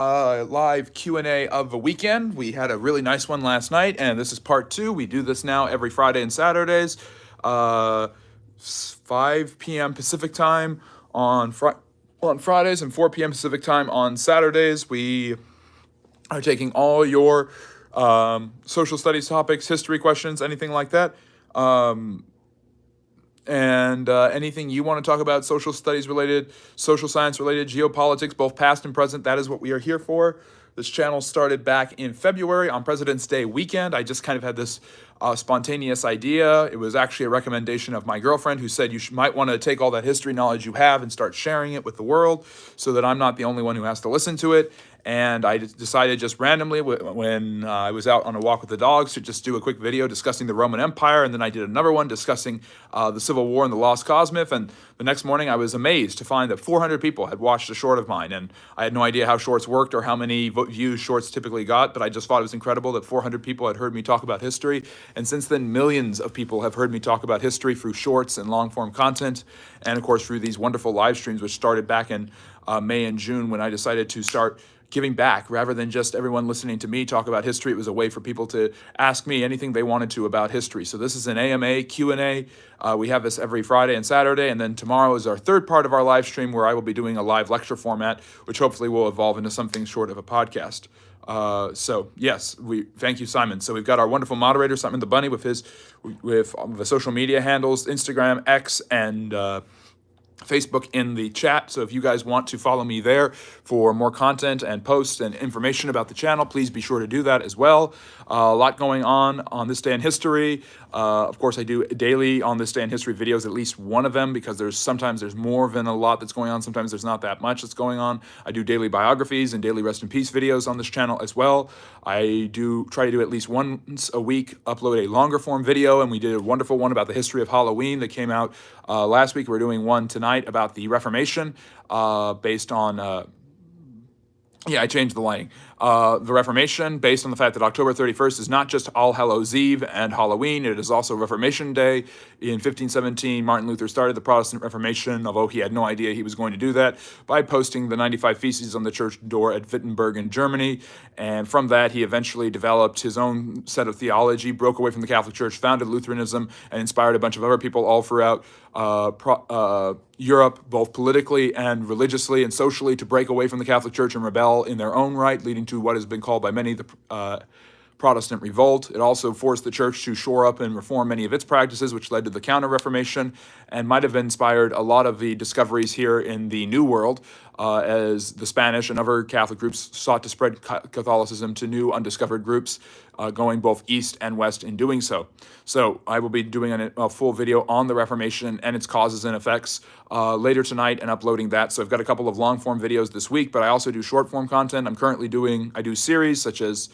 Live Q&A of the weekend. We had a really nice one last night, and this is part two. We do this now every Friday and Saturdays, 5 p.m. Pacific time on Fridays and 4 p.m. Pacific time on Saturdays. We are taking all your social studies topics, history questions, anything like that. And anything you want to talk about, social studies related, social science related, geopolitics, both past and present, that is what we are here for. This channel started back in February on President's Day weekend. I just kind of had this spontaneous idea. It was actually a recommendation of my girlfriend, who said you might want to take all that history knowledge you have and start sharing it with the world so that I'm not the only one who has to listen to it. And I decided just randomly when I was out on a walk with the dogs to just do a quick video discussing the Roman Empire. And then I did another one discussing the Civil War and the Lost Cause myth. And the next morning I was amazed to find that 400 people had watched a short of mine. And I had no idea how shorts worked or how many views shorts typically got, but I just thought it was incredible that 400 people had heard me talk about history. And since then, millions of people have heard me talk about history through shorts and long form content. And of course, through these wonderful live streams, which started back in May and June when I decided to start giving back rather than just everyone listening to me talk about history. It was a way for people to ask me anything they wanted to about history. So this is an AMA Q&A. We have this every Friday and Saturday, and then tomorrow is our third part of our live stream where I will be doing a live lecture format, which hopefully will evolve into something short of a podcast. So yes, we thank you, Simon. So we've got our wonderful moderator, Simon the Bunny, with the social media handles, Instagram, X, and Facebook in the chat. So if you guys want to follow me there for more content and posts and information about the channel, please be sure to do that as well. A lot going on this day in history. Of course, I do daily on this day in history videos, at least one of them, because sometimes there's more than a lot that's going on. Sometimes there's not that much that's going on. I do daily biographies and daily rest in peace videos on this channel as well. I do try to do at least once a week, upload a longer form video, and we did a wonderful one about the history of Halloween that came out last week. We're doing one tonight about the Reformation, based on I changed the lighting. The Reformation, based on the fact that October 31st is not just All Hallows Eve and Halloween, it is also Reformation Day. In 1517, Martin Luther started the Protestant Reformation, although he had no idea he was going to do that, by posting the 95 Theses on the church door at Wittenberg in Germany. And from that, he eventually developed his own set of theology, broke away from the Catholic Church, founded Lutheranism, and inspired a bunch of other people all throughout Europe, both politically and religiously and socially, to break away from the Catholic Church and rebel in their own right, leading to what has been called by many the Protestant Revolt. It also forced the church to shore up and reform many of its practices, which led to the Counter-Reformation and might have inspired a lot of the discoveries here in the New World, as the Spanish and other Catholic groups sought to spread Catholicism to new undiscovered groups, going both east and west in doing so. So I will be doing a full video on the Reformation and its causes and effects later tonight and uploading that. So I've got a couple of long form videos this week, but I also do short form content. I'm currently I do series such as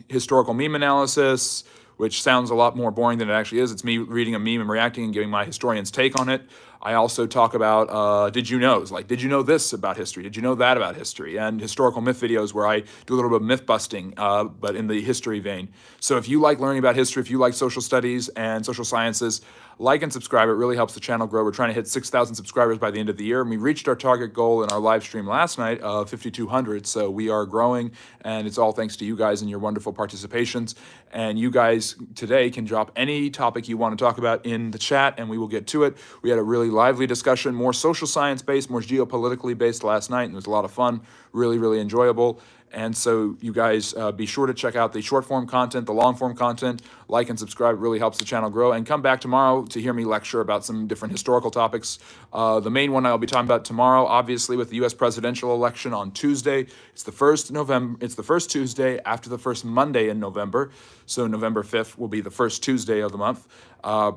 historical meme analysis, which sounds a lot more boring than it actually is. It's me reading a meme and reacting and giving my historian's take on it. I also talk about did you knows, like did you know this about history? Did you know that about history? And historical myth videos where I do a little bit of myth busting, but in the history vein. So if you like learning about history, if you like social studies and social sciences, like and subscribe. It really helps the channel grow. We're trying to hit 6,000 subscribers by the end of the year, and we reached our target goal in our live stream last night of 5,200. So we are growing, and it's all thanks to you guys and your wonderful participations. And you guys today can drop any topic you want to talk about in the chat, and we will get to it. We had a really lively discussion, more social science based, more geopolitically based last night, and it was a lot of fun, really, really enjoyable. And so you guys be sure to check out the short form content, the long form content, like and subscribe. It really helps the channel grow. And come back tomorrow to hear me lecture about some different historical topics. The main one I'll be talking about tomorrow, obviously, with the U.S. presidential election on Tuesday. It's the first Tuesday after the first Monday in November. So November 5th will be the first Tuesday of the month. I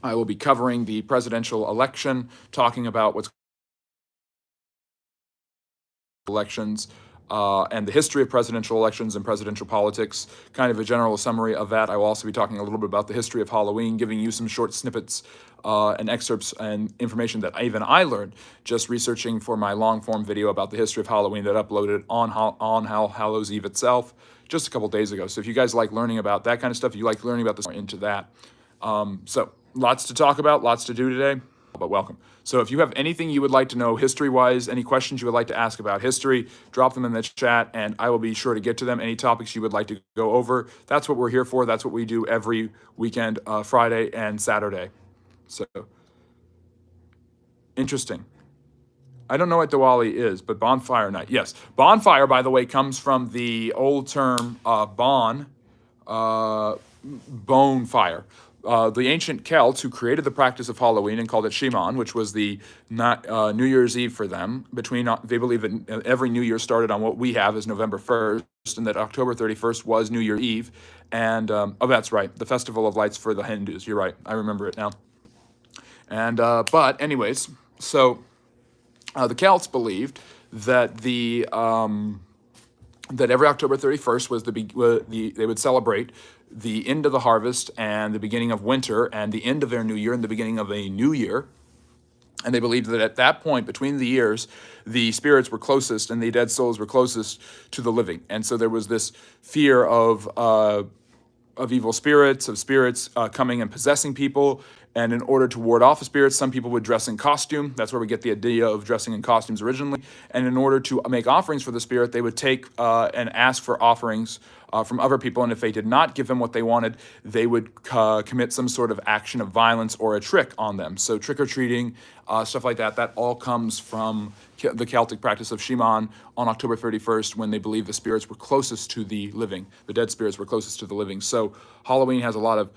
will be covering the presidential election, talking about what's elections, and the history of presidential elections and presidential politics, kind of a general summary of that. I will also be talking a little bit about the history of Halloween, giving you some short snippets and excerpts and information that even I learned just researching for my long-form video about the history of Halloween that uploaded on All Hallows Eve itself just a couple days ago. So if you guys like learning about that kind of stuff, if you like learning about this, into that. So lots to talk about, lots to do today. but welcome. So if you have anything you would like to know history-wise, any questions you would like to ask about history, drop them in the chat, and I will be sure to get to them. Any topics you would like to go over, that's what we're here for. That's what we do every weekend, Friday and Saturday. So, interesting. I don't know what Diwali is, but bonfire night. Yes, bonfire, by the way, comes from the old term bone fire. The ancient Celts who created the practice of Halloween and called it Shimon, which was the New Year's Eve for them. They believe that every New Year started on what we have as November 1st, and that October 31st was New Year's Eve. And that's right, the Festival of Lights for the Hindus. You're right, I remember it now. And but anyways, so. The Celts believed that that every October 31st was they would celebrate the end of the harvest and the beginning of winter and the end of their new year and the beginning of a new year. And they believed that at that point, between the years, the spirits were closest and the dead souls were closest to the living. And so there was this fear of evil spirits, coming and possessing people. And in order to ward off the spirits, some people would dress in costume. That's where we get the idea of dressing in costumes originally. And in order to make offerings for the spirit, they would take and ask for offerings from other people. And if they did not give them what they wanted, they would commit some sort of action of violence or a trick on them. So trick-or-treating, stuff like that, that all comes from the Celtic practice of Shimon on October 31st, when they believed the spirits were closest to the living. The dead spirits were closest to the living. So Halloween has a lot of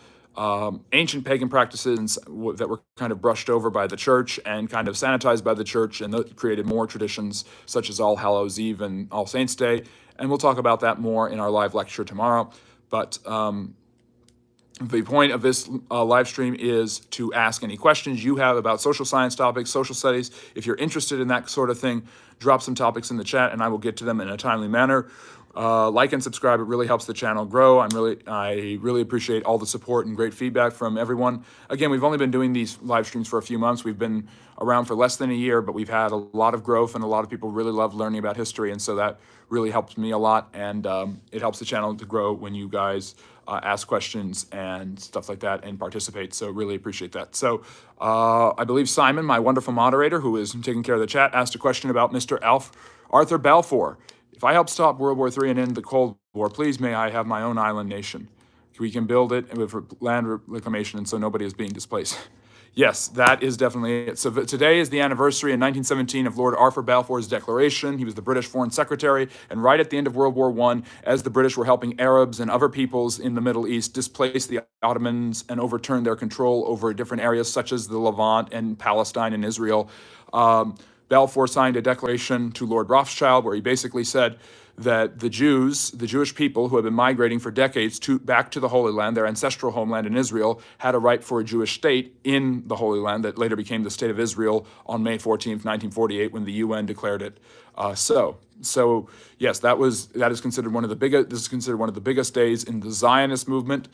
ancient pagan practices that were kind of brushed over by the church and kind of sanitized by the church, and that created more traditions such as All Hallows Eve and All Saints Day. And we'll talk about that more in our live lecture tomorrow. But the point of this live stream is to ask any questions you have about social science topics, social studies. If you're interested in that sort of thing, drop some topics in the chat and I will get to them in a timely manner. Like and subscribe. It really helps the channel grow. I really appreciate all the support and great feedback from everyone. Again, we've only been doing these live streams for a few months. We've been around for less than a year, but we've had a lot of growth and a lot of people really love learning about history. And so that really helps me a lot. And it helps the channel to grow when you guys ask questions and stuff like that and participate. So really appreciate that. So I believe Simon, my wonderful moderator, who is taking care of the chat, asked a question about Mr. Arthur Balfour. If I help stop World War III and end the Cold War, please may I have my own island nation. We can build it with land reclamation, and so nobody is being displaced. Yes, that is definitely it. So today is the anniversary in 1917 of Lord Arthur Balfour's Declaration. He was the British Foreign Secretary, and right at the end of World War I, as the British were helping Arabs and other peoples in the Middle East displace the Ottomans and overturn their control over different areas such as the Levant and Palestine and Israel, Balfour signed a declaration to Lord Rothschild where he basically said that the Jewish people who had been migrating for decades back to the Holy Land, their ancestral homeland in Israel, had a right for a Jewish state in the Holy Land that later became the State of Israel on May 14th, 1948, when the UN declared it so. So yes, that is considered one of the biggest. This is considered one of the biggest days in the Zionist movement.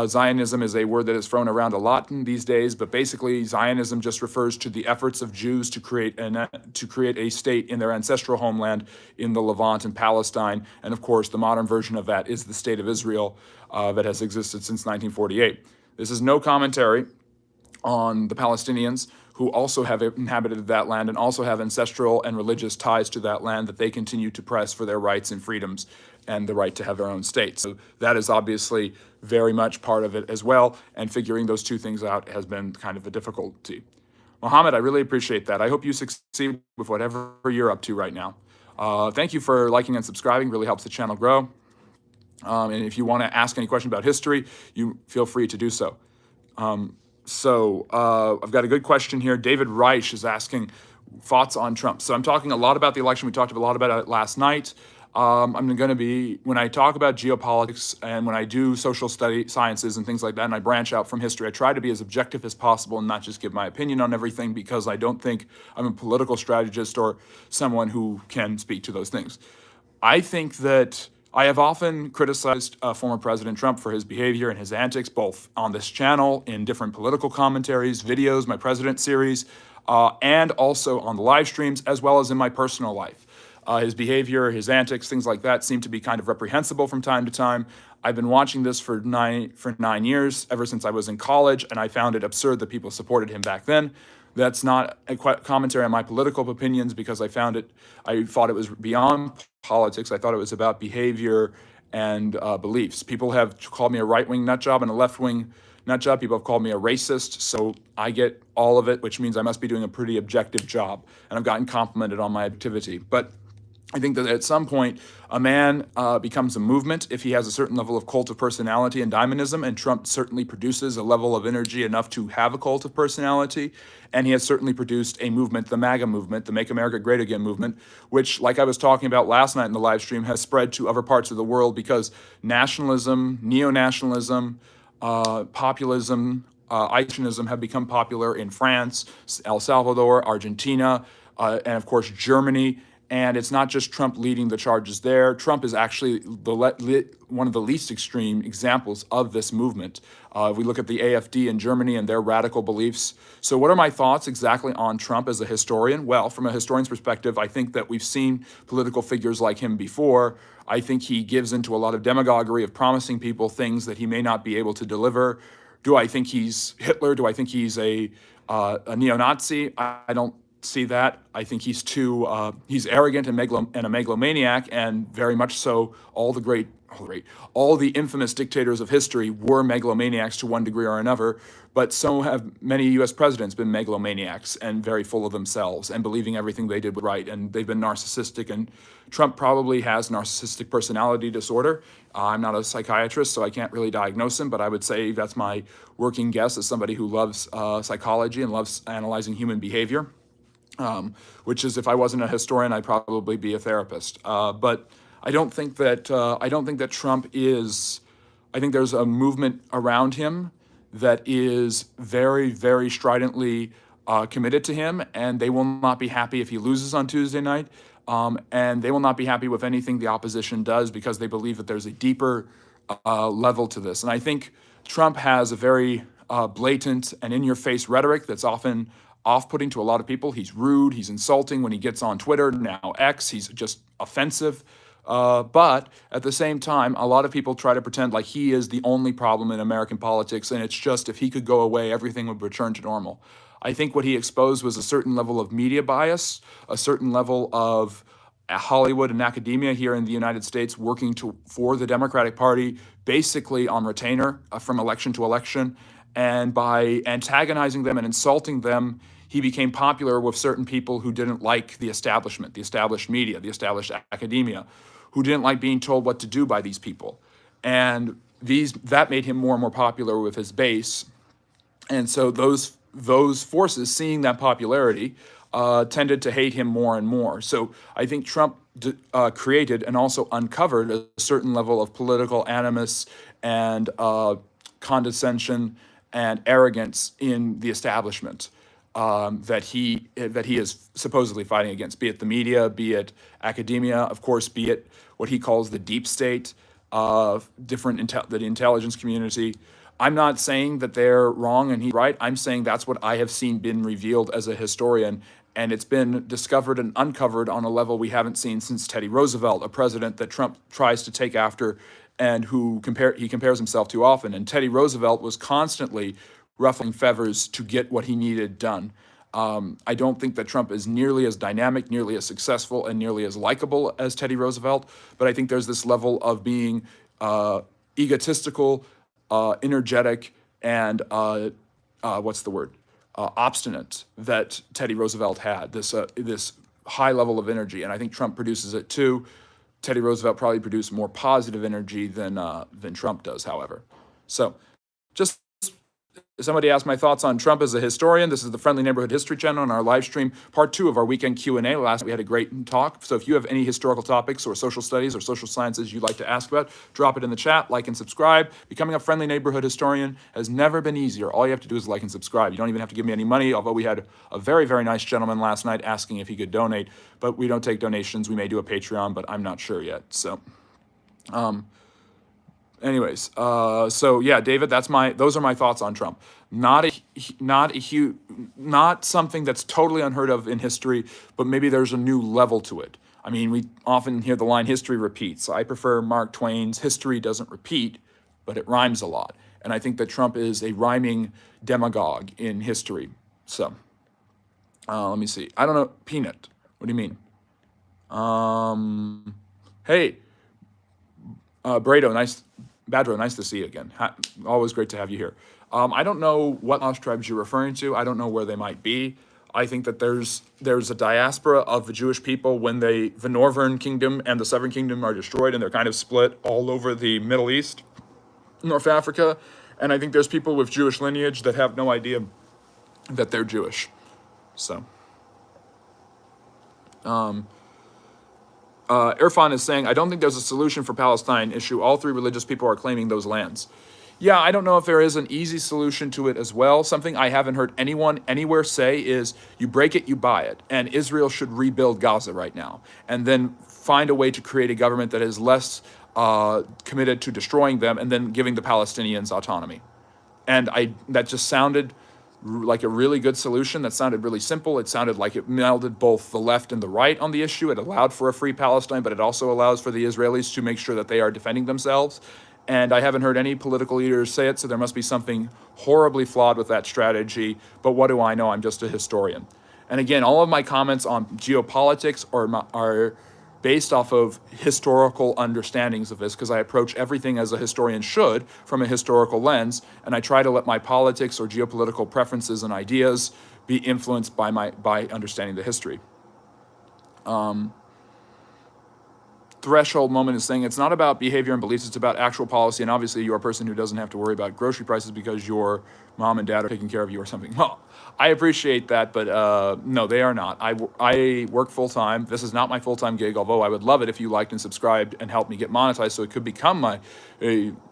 Zionism is a word that is thrown around a lot in these days, but basically Zionism just refers to the efforts of Jews to create a state in their ancestral homeland in the Levant and Palestine. And of course, the modern version of that is the State of Israel that has existed since 1948. This is no commentary on the Palestinians, who also have inhabited that land and also have ancestral and religious ties to that land that they continue to press for their rights and freedoms and the right to have their own state. So that is obviously very much part of it as well, and figuring those two things out has been kind of a difficulty. Mohammed, I really appreciate that. I hope you succeed with whatever you're up to right now. Thank you for liking and subscribing. Really helps the channel grow. And if you want to ask any question about history, you feel free to do so. I've got a good question here. David Reich is asking thoughts on Trump. So I'm talking a lot about the election. We talked a lot about it last night. I'm going to be, when I talk about geopolitics and when I do social study sciences and things like that, and I branch out from history, I try to be as objective as possible and not just give my opinion on everything, because I don't think I'm a political strategist or someone who can speak to those things. I think that I have often criticized former President Trump for his behavior and his antics, both on this channel, in different political commentaries, videos, my President series, and also on the live streams, as well as in my personal life. His behavior, his antics, things like that seem to be kind of reprehensible from time to time. I've been watching this for nine years, ever since I was in college, and I found it absurd that people supported him back then. That's not a commentary on my political opinions because I thought it was beyond politics. I thought it was about behavior and beliefs. People have called me a right-wing nut job and a left-wing nut job. People have called me a racist, so I get all of it, which means I must be doing a pretty objective job. And I've gotten complimented on my activity. But I think that at some point, a man becomes a movement if he has a certain level of cult of personality and dynamism, and Trump certainly produces a level of energy enough to have a cult of personality, and he has certainly produced a movement, the MAGA movement, the Make America Great Again movement, which, like I was talking about last night in the live stream, has spread to other parts of the world because nationalism, neo-nationalism, populism, isolationism have become popular in France, El Salvador, Argentina, and of course Germany. And it's not just Trump leading the charges there. Trump is actually one of the least extreme examples of this movement. If we look at the AfD in Germany and their radical beliefs. So what are my thoughts exactly on Trump as a historian? Well, from a historian's perspective, I think that we've seen political figures like him before. I think he gives into a lot of demagoguery of promising people things that he may not be able to deliver. Do I think he's Hitler? Do I think he's a neo-Nazi? I don't see that. I think he's he's arrogant and a megalomaniac, and very much so. All the infamous dictators of history were megalomaniacs to one degree or another, but so have many U.S. presidents been megalomaniacs and very full of themselves and believing everything they did was right, and they've been narcissistic, and Trump probably has narcissistic personality disorder. I'm not a psychiatrist, so I can't really diagnose him, but I would say that's my working guess as somebody who loves psychology and loves analyzing human behavior. Which is, if I wasn't a historian, I'd probably be a therapist. But I don't think that Trump is. I think there's a movement around him that is very, very stridently committed to him, and they will not be happy if he loses on Tuesday night, and they will not be happy with anything the opposition does because they believe that there's a deeper level to this. And I think Trump has a very blatant and in-your-face rhetoric that's often off-putting to a lot of people. He's rude, he's insulting when he gets on Twitter, now X, he's just offensive. But at the same time, a lot of people try to pretend like he is the only problem in American politics, and it's just if he could go away, everything would return to normal. I think what he exposed was a certain level of media bias, a certain level of Hollywood and academia here in the United States working for the Democratic Party, basically on retainer from election to election. And by antagonizing them and insulting them, he became popular with certain people who didn't like the establishment, the established media, the established academia, who didn't like being told what to do by these people. And that made him more and more popular with his base. And so those forces, seeing that popularity, tended to hate him more and more. So I think Trump created and also uncovered a certain level of political animus and condescension and arrogance in the establishment that he is supposedly fighting against, be it the media, be it academia, of course, be it what he calls the deep state, the intelligence community. I'm not saying that they're wrong and he's right. I'm saying that's what I have seen been revealed as a historian, and it's been discovered and uncovered on a level we haven't seen since Teddy Roosevelt, a president that Trump tries to take after and who he compares himself to often. And Teddy Roosevelt was constantly ruffling feathers to get what he needed done. I don't think that Trump is nearly as dynamic, nearly as successful, and nearly as likable as Teddy Roosevelt, but I think there's this level of being egotistical, energetic, and obstinate that Teddy Roosevelt had, this high level of energy, and I think Trump produces it too. Teddy Roosevelt probably produced more positive energy than Trump does, however. So just somebody asked my thoughts on Trump as a historian. This is the Friendly Neighborhood History Channel on our live stream, part 2 of our weekend Q&A. Last week we had a great talk. So if you have any historical topics or social studies or social sciences you'd like to ask about, drop it in the chat, like and subscribe. Becoming a Friendly Neighborhood Historian has never been easier. All you have to do is like and subscribe. You don't even have to give me any money, although we had a very, very nice gentleman last night asking if he could donate, but we don't take donations. We may do a Patreon, but I'm not sure yet. So, anyways, so yeah, David, those are my thoughts on Trump. Not something that's totally unheard of in history, but maybe there's a new level to it. I mean, we often hear the line, history repeats. I prefer Mark Twain's history doesn't repeat, but it rhymes a lot. And I think that Trump is a rhyming demagogue in history. So Let me see. I don't know. Peanut. What do you mean? Hey, Brado, Badro, nice to see you again. Always great to have you here. I don't know what lost tribes you're referring to. I don't know where they might be. I think that there's a diaspora of the Jewish people when the Northern Kingdom and the Southern Kingdom are destroyed, and they're kind of split all over the Middle East, North Africa, and I think there's people with Jewish lineage that have no idea that they're Jewish. So, Irfan is saying, I don't think there's a solution for Palestine issue. All three religious people are claiming those lands. Yeah, I don't know if there is an easy solution to it as well. Something I haven't heard anyone anywhere say is you break it, you buy it. And Israel should rebuild Gaza right now and then find a way to create a government that is less committed to destroying them and then giving the Palestinians autonomy. And that just sounded like a really good solution. That sounded really simple. It sounded like it melded both the left and the right on the issue. It allowed for a free Palestine, but it also allows for the Israelis to make sure that they are defending themselves. And I haven't heard any political leaders say it, so there must be something horribly flawed with that strategy. But what do I know? I'm just a historian. And again, all of my comments on geopolitics are based off of historical understandings of this, because I approach everything as a historian should from a historical lens, and I try to let my politics or geopolitical preferences and ideas be influenced by understanding the history. Threshold Moment is saying it's not about behavior and beliefs, it's about actual policy, and obviously you're a person who doesn't have to worry about grocery prices because your mom and dad are taking care of you or something. Well, I appreciate that, but no, they are not. I work full-time. This is not my full-time gig, although I would love it if you liked and subscribed and helped me get monetized so it could become my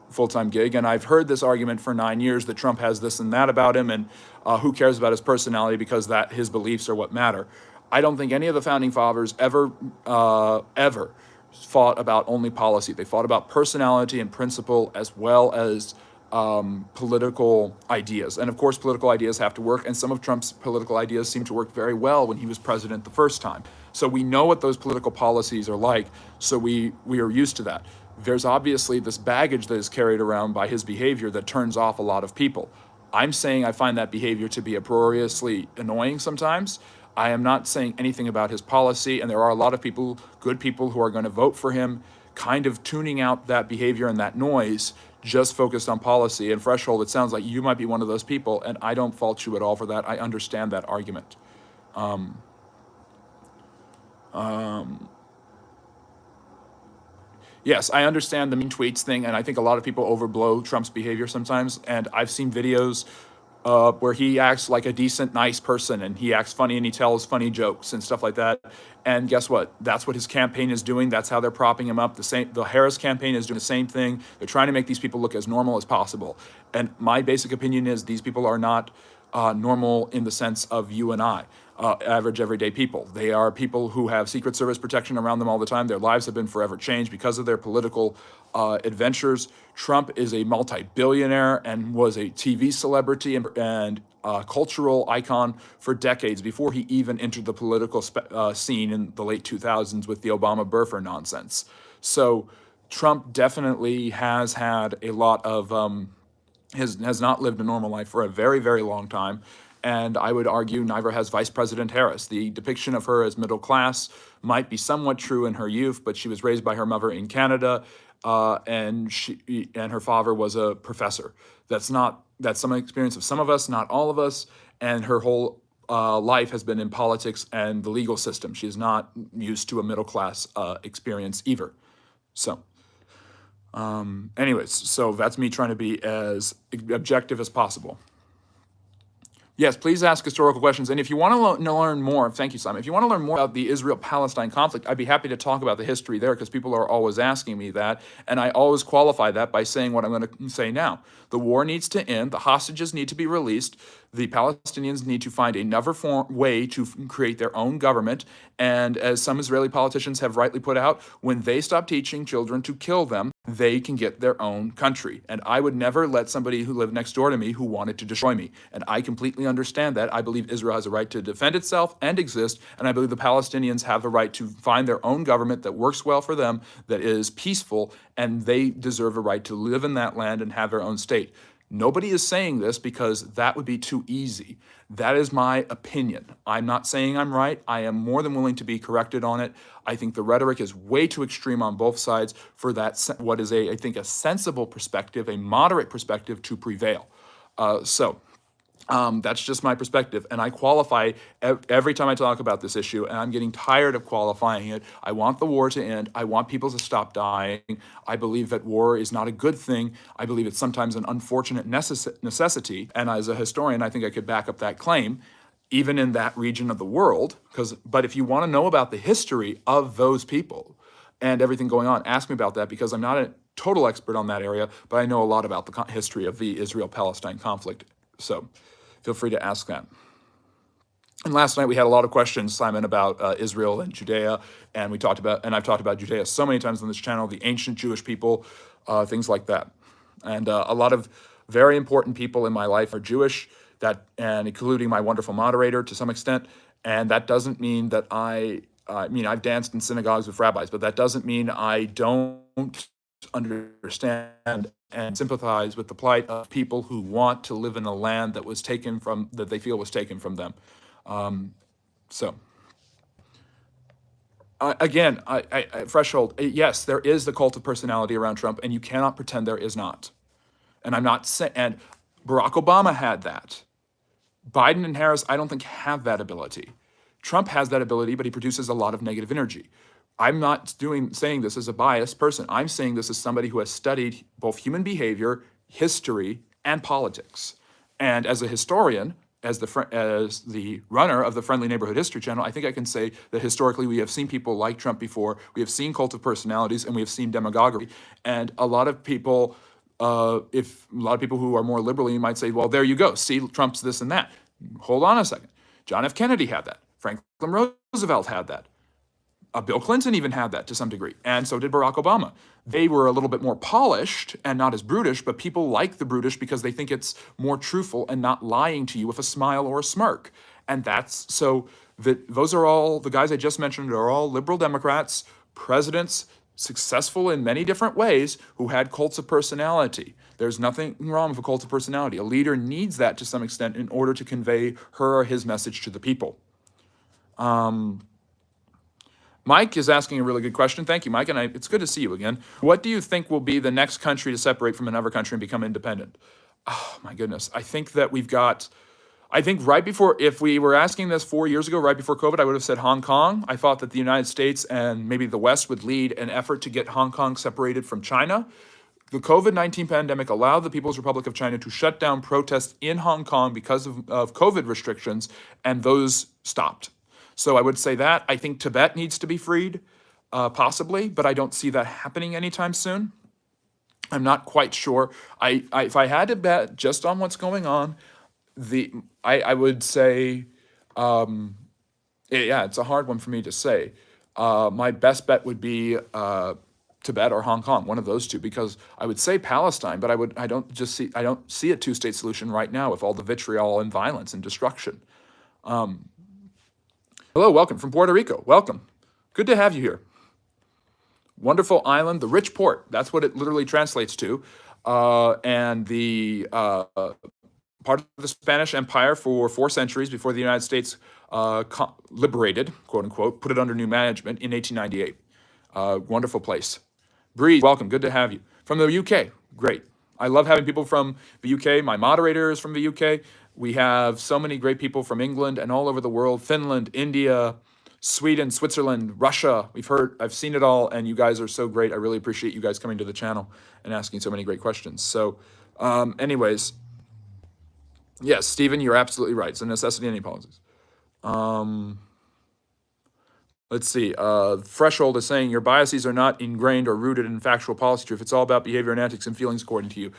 full-time gig. And I've heard this argument for 9 years that Trump has this and that about him, and who cares about his personality because his beliefs are what matter. I don't think any of the founding fathers ever fought about only policy. They fought about personality and principle as well as political ideas. And of course, political ideas have to work, and some of Trump's political ideas seem to work very well when he was president the first time. So we know what those political policies are like, so we are used to that. There's obviously this baggage that is carried around by his behavior that turns off a lot of people. I'm saying I find that behavior to be uproariously annoying sometimes. I am not saying anything about his policy, and there are a lot of people, good people, who are going to vote for him, kind of tuning out that behavior and that noise, just focused on policy. And Threshold, it sounds like you might be one of those people, and I don't fault you at all for that. I understand that argument. Yes, I understand the mean tweets thing, and I think a lot of people overblow Trump's behavior sometimes, and I've seen videos where he acts like a decent, nice person, and he acts funny and he tells funny jokes and stuff like that. And guess what? That's what his campaign is doing. That's how they're propping him up. The Harris campaign is doing the same thing. They're trying to make these people look as normal as possible. And my basic opinion is these people are not normal in the sense of you and I, average, everyday people. They are people who have Secret Service protection around them all the time. Their lives have been forever changed because of their political adventures. Trump is a multi-billionaire and was a TV celebrity and cultural icon for decades before he even entered the political scene in the late 2000s with the Obama birther nonsense. So Trump definitely has had a lot of has not lived a normal life for a very, very long time. And I would argue neither has Vice President Harris. The depiction of her as middle class might be somewhat true in her youth, but she was raised by her mother in Canada, and her father was a professor. That's some experience of some of us, not all of us. And her whole life has been in politics and the legal system. She is not used to a middle class experience either. So. Anyways, so that's me trying to be as objective as possible. Yes, please ask historical questions. And if you want to learn more, thank you, Simon. If you want to learn more about the Israel-Palestine conflict, I'd be happy to talk about the history there because people are always asking me that. And I always qualify that by saying what I'm going to say now. The war needs to end. The hostages need to be released. The Palestinians need to find another way to create their own government. And as some Israeli politicians have rightly put out, when they stop teaching children to kill them, they can get their own country. And I would never let somebody who lived next door to me who wanted to destroy me. And I completely understand that. I believe Israel has a right to defend itself and exist. And I believe the Palestinians have the right to find their own government that works well for them, that is peaceful, and they deserve a right to live in that land and have their own state. Nobody is saying this because that would be too easy. That is my opinion. I'm not saying I'm right. I am more than willing to be corrected on it. I think the rhetoric is way too extreme on both sides for that, what is I think, a sensible perspective, a moderate perspective to prevail. That's just my perspective, and I qualify every time I talk about this issue, and I'm getting tired of qualifying it. I want the war to end. I want people to stop dying. I believe that war is not a good thing. I believe it's sometimes an unfortunate necessity, and as a historian, I think I could back up that claim, even in that region of the world. But if you want to know about the history of those people and everything going on, ask me about that, because I'm not a total expert on that area, but I know a lot about the history of the Israel-Palestine conflict. So feel free to ask that. And last night we had a lot of questions, Simon, about Israel and Judea, and I've talked about Judea so many times on this channel, the ancient Jewish people, things like that. And a lot of very important people in my life are Jewish, and including my wonderful moderator to some extent. And that doesn't mean that I've danced in synagogues with rabbis, but that doesn't mean I don't understand and sympathize with the plight of people who want to live in a land that they feel was taken from them. Again, threshold. Yes, there is the cult of personality around Trump, and you cannot pretend there is not. And I'm not saying. And Barack Obama had that. Biden and Harris, I don't think, have that ability. Trump has that ability, but he produces a lot of negative energy. I'm not saying this as a biased person. I'm saying this as somebody who has studied both human behavior, history, and politics. And as a historian, as the runner of the Friendly Neighborhood History Channel, I think I can say that historically we have seen people like Trump before. We have seen cult of personalities, and we have seen demagoguery. And a lot of people, who are more liberal, you might say, well, there you go. See, Trump's this and that. Hold on a second. John F. Kennedy had that. Franklin Roosevelt had that. Bill Clinton even had that to some degree, and so did Barack Obama. They were a little bit more polished and not as brutish, but people like the brutish because they think it's more truthful and not lying to you with a smile or a smirk. And those are all, the guys I just mentioned are all liberal Democrats, presidents, successful in many different ways, who had cults of personality. There's nothing wrong with a cult of personality. A leader needs that to some extent in order to convey her or his message to the people. Mike is asking a really good question. Thank you, Mike, and it's good to see you again. What do you think will be the next country to separate from another country and become independent? Oh, my goodness. I think that right before, if we were asking this 4 years ago, right before COVID, I would have said Hong Kong. I thought that the United States and maybe the West would lead an effort to get Hong Kong separated from China. The COVID-19 pandemic allowed the People's Republic of China to shut down protests in Hong Kong because of COVID restrictions, and those stopped. So I would say that. I think Tibet needs to be freed, possibly, but I don't see that happening anytime soon. I'm not quite sure. If I had to bet just on what's going on, I would say, it's a hard one for me to say. My best bet would be Tibet or Hong Kong, one of those two, because I would say Palestine, but I don't see a two-state solution right now with all the vitriol and violence and destruction. Hello, welcome from Puerto Rico. Welcome. Good to have you here. Wonderful island, the rich port. That's what it literally translates to. And the part of the Spanish Empire for 4 centuries before the United States liberated, quote unquote, put it under new management in 1898. Wonderful place. Breeze, welcome. Good to have you. From the UK, great. I love having people from the UK. My moderator is from the UK. We have so many great people from England and all over the world, Finland, India, Sweden, Switzerland, Russia. I've seen it all, and you guys are so great. I really appreciate you guys coming to the channel and asking so many great questions. So anyways, yes, Stephen, you're absolutely right. It's a necessity in any policies. Let's see. Threshold is saying your biases are not ingrained or rooted in factual policy truth. It's all about behavior and antics and feelings according to you.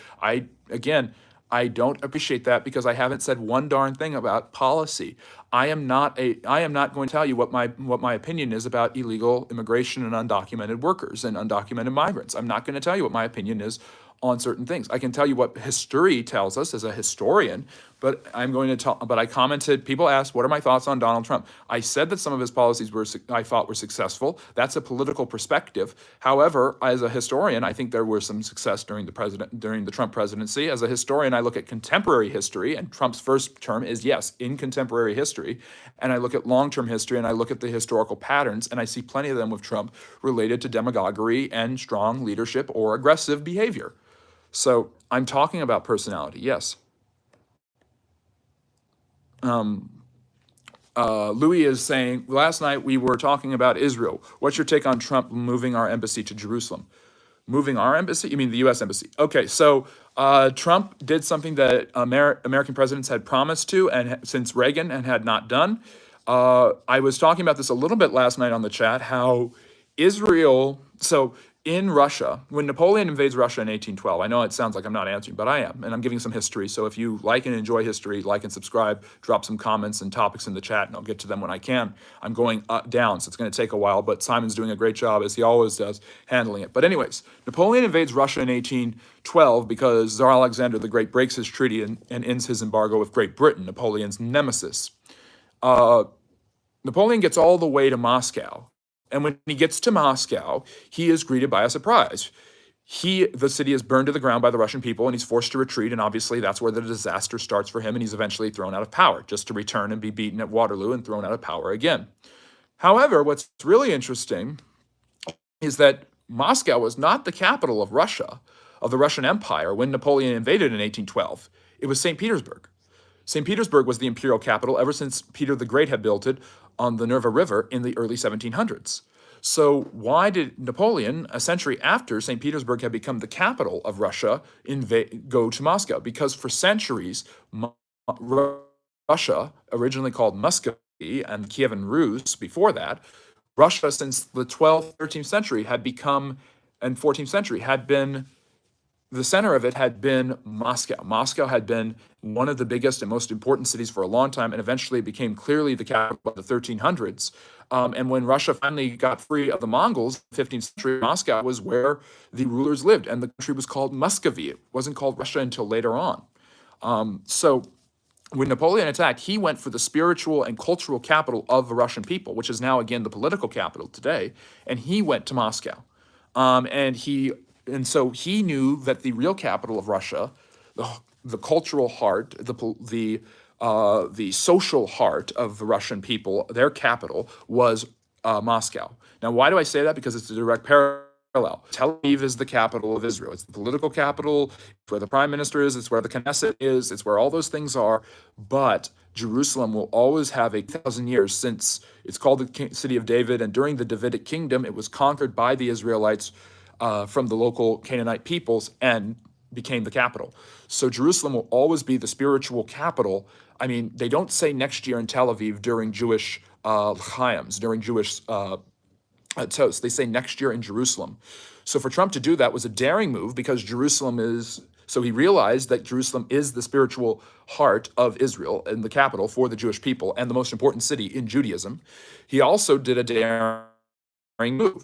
I don't appreciate that because I haven't said one darn thing about policy. I am not going to tell you what my opinion is about illegal immigration and undocumented workers and undocumented migrants. I'm not going to tell you what my opinion is on certain things. I can tell you what history tells us as a historian, but I'm going to talk. But I commented. People asked, "What are my thoughts on Donald Trump?" I said that some of his policies I thought were successful. That's a political perspective. However, as a historian, I think there was some success during the Trump presidency. As a historian, I look at contemporary history, and Trump's first term is, yes, in contemporary history. And I look at long-term history, and I look at the historical patterns, and I see plenty of them with Trump related to demagoguery and strong leadership or aggressive behavior. So I'm talking about personality, yes. Louis is saying, last night we were talking about Israel. What's your take on Trump moving our embassy to Jerusalem? Moving our embassy? You mean the U.S. embassy? Okay, so Trump did something that American presidents had promised to, and since Reagan, and had not done. I was talking about this a little bit last night on the chat, how Israel, so in Russia, when Napoleon invades Russia in 1812, I know it sounds like I'm not answering, but I am, and I'm giving some history. So if you like and enjoy history, like and subscribe, drop some comments and topics in the chat, and I'll get to them when I can. I'm going down, so it's going to take a while, but Simon's doing a great job, as he always does, handling it. But anyways, Napoleon invades Russia in 1812 because Tsar Alexander the Great breaks his treaty and ends his embargo with Great Britain, Napoleon's nemesis. Napoleon gets all the way to Moscow. And when he gets to Moscow, he is greeted by a surprise. The city is burned to the ground by the Russian people, and he's forced to retreat. And obviously, that's where the disaster starts for him. And he's eventually thrown out of power, just to return and be beaten at Waterloo and thrown out of power again. However, what's really interesting is that Moscow was not the capital of Russia, of the Russian Empire, when Napoleon invaded in 1812. It was St. Petersburg. St. Petersburg was the imperial capital ever since Peter the Great had built it on the Neva River in the early 1700s. So why did Napoleon, a century after St. Petersburg had become the capital of Russia, go to Moscow? Because for centuries, Russia, originally called Muscovy, and Kievan Rus before that, Russia since the 12th, 13th century had become, and 14th century had been, the center of it had been Moscow. Moscow had been one of the biggest and most important cities for a long time, and eventually it became clearly the capital of the 1300s. And when Russia finally got free of the Mongols in the 15th century, Moscow was where the rulers lived, and the country was called Muscovy. It wasn't called Russia until later on. So when Napoleon attacked, he went for the spiritual and cultural capital of the Russian people, which is now, again, the political capital today, and he went to Moscow. And so he knew that the real capital of Russia, the cultural heart, the social heart of the Russian people, their capital was Moscow. Now, why do I say that? Because it's a direct parallel. Tel Aviv is the capital of Israel. It's the political capital. It's where the prime minister is. It's where the Knesset is. It's where all those things are. But Jerusalem will always have 1,000 years since it's called the city of David. And during the Davidic kingdom, it was conquered by the Israelites from the local Canaanite peoples and became the capital. So Jerusalem will always be the spiritual capital. I mean, they don't say next year in Tel Aviv during Jewish l'chaims, during Jewish toast. They say next year in Jerusalem. So for Trump to do that was a daring move because Jerusalem is, so he realized that Jerusalem is the spiritual heart of Israel and the capital for the Jewish people and the most important city in Judaism. He also did a daring move.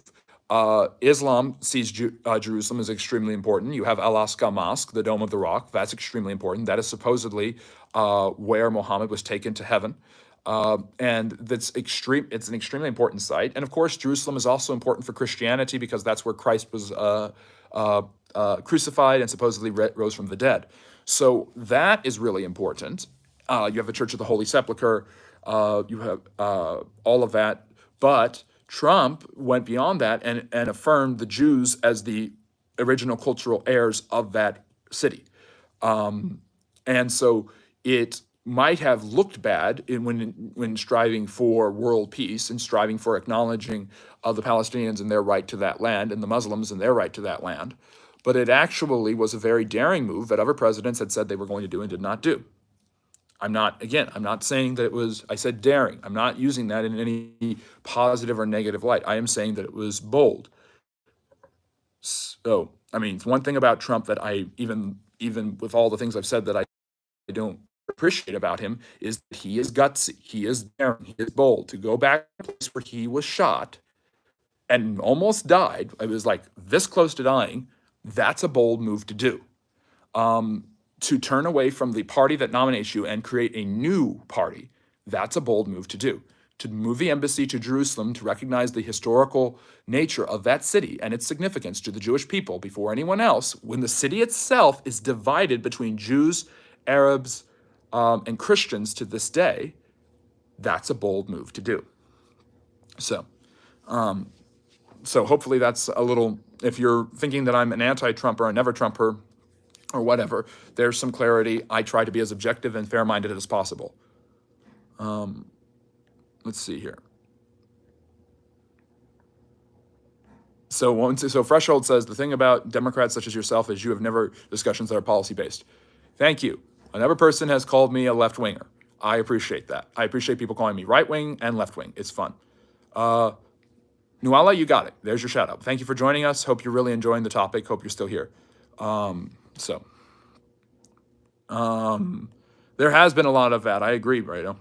Islam sees Jerusalem as extremely important. You have Al-Aqsa Mosque, the Dome of the Rock. That's extremely important. That is supposedly where Muhammad was taken to heaven. And it's an extremely important site. And of course, Jerusalem is also important for Christianity because that's where Christ was crucified and supposedly rose from the dead. So that is really important. You have the Church of the Holy Sepulchre. You have all of that. But Trump went beyond that and affirmed the Jews as the original cultural heirs of that city. And so it might have looked bad when striving for world peace and striving for acknowledging the Palestinians and their right to that land and the Muslims and their right to that land. But it actually was a very daring move that other presidents had said they were going to do and did not do. I'm not saying that it was, I said daring. I'm not using that in any positive or negative light. I am saying that it was bold. So, I mean, one thing about Trump that I, even with all the things I've said that I don't appreciate about him, is that he is gutsy, he is daring, he is bold. To go back to the place where he was shot and almost died, I was like this close to dying, That's a bold move to do. To turn away from the party that nominates you and create a new party, that's a bold move to do. To move the embassy to Jerusalem to recognize the historical nature of that city and its significance to the Jewish people before anyone else, when the city itself is divided between Jews, Arabs, and Christians to this day, that's a bold move to do. So, so hopefully that's a little. If you're thinking that I'm an anti-Trumper, a never-Trumper, or whatever, there's some clarity. I try to be as objective and fair-minded as possible. Let's see here. So Threshold says, the thing about Democrats such as yourself is you have never discussions that are policy-based. Thank you. Another person has called me a left-winger. I appreciate that. I appreciate people calling me right-wing and left-wing. It's fun. Nuala, you got it. There's your shout-out. Thank you for joining us. Hope you're really enjoying the topic. Hope you're still here. There has been a lot of that. I agree, Brado.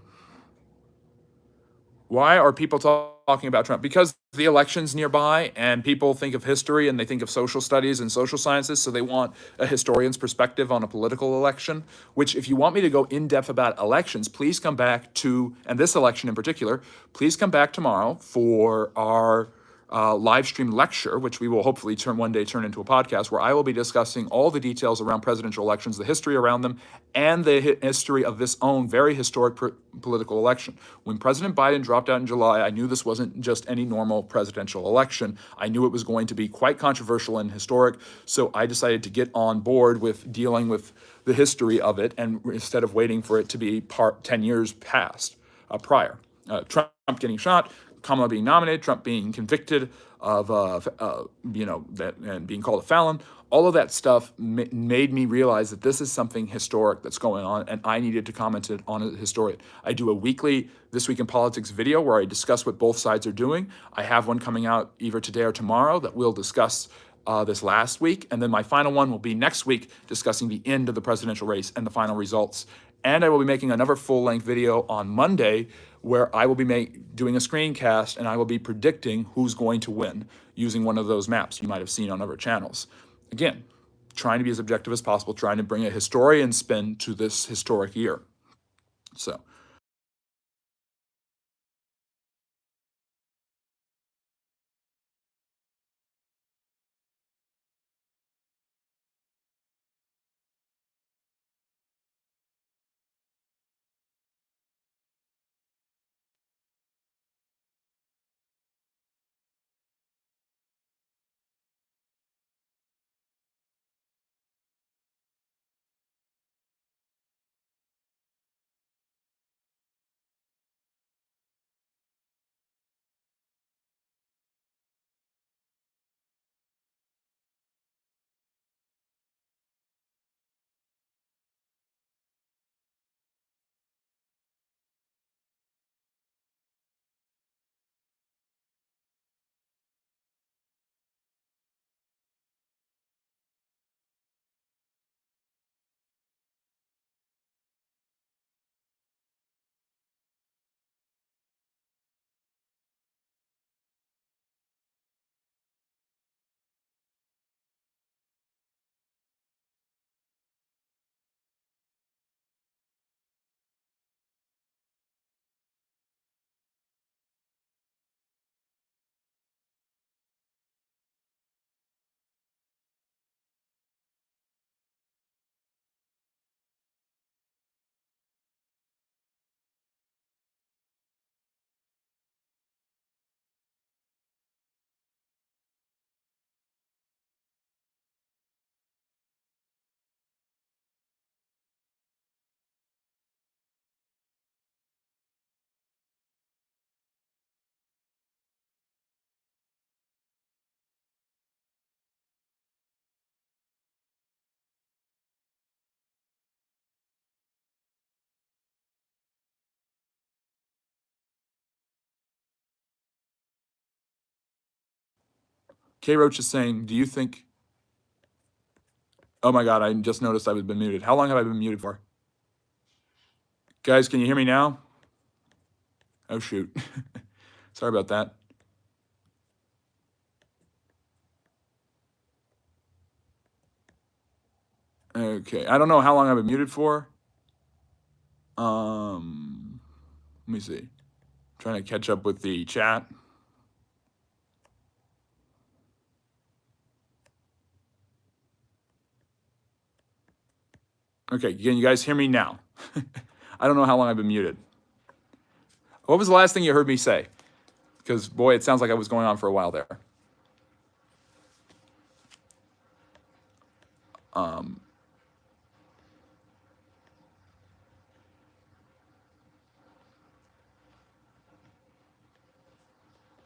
Why are people talking about Trump? Because the election's nearby and people think of history and they think of social studies and social sciences, so they want a historian's perspective on a political election, which if you want me to go in depth about elections, please come back to, and this election in particular, please come back tomorrow for our live stream lecture, which we will hopefully one day turn into a podcast, where I will be discussing all the details around presidential elections, the history around them, and the history of this own very historic political election. When President Biden dropped out in July, I knew this wasn't just any normal presidential election. I knew it was going to be quite controversial and historic, so I decided to get on board with dealing with the history of it, and instead of waiting for it to be 10 years prior. Trump getting shot, Kamala being nominated, Trump being convicted of, that and being called a felon. All of that stuff made me realize that this is something historic that's going on, and I needed to comment it on a historian. I do a weekly This Week in Politics video where I discuss what both sides are doing. I have one coming out either today or tomorrow that we'll discuss this last week, and then my final one will be next week discussing the end of the presidential race and the final results. And I will be making another full-length video on Monday where I will be doing a screencast and I will be predicting who's going to win using one of those maps you might have seen on other channels. Again, trying to be as objective as possible, trying to bring a historian spin to this historic year. So. K. Roach is saying, do you think... Oh my God, I just noticed I've been muted. How long have I been muted for? Guys, can you hear me now? Oh, shoot. Sorry about that. Okay, I don't know how long I've been muted for. Let me see. Trying to catch up with the chat. Okay, can you guys hear me now? I don't know how long I've been muted. What was the last thing you heard me say? Because, boy, it sounds like I was going on for a while there.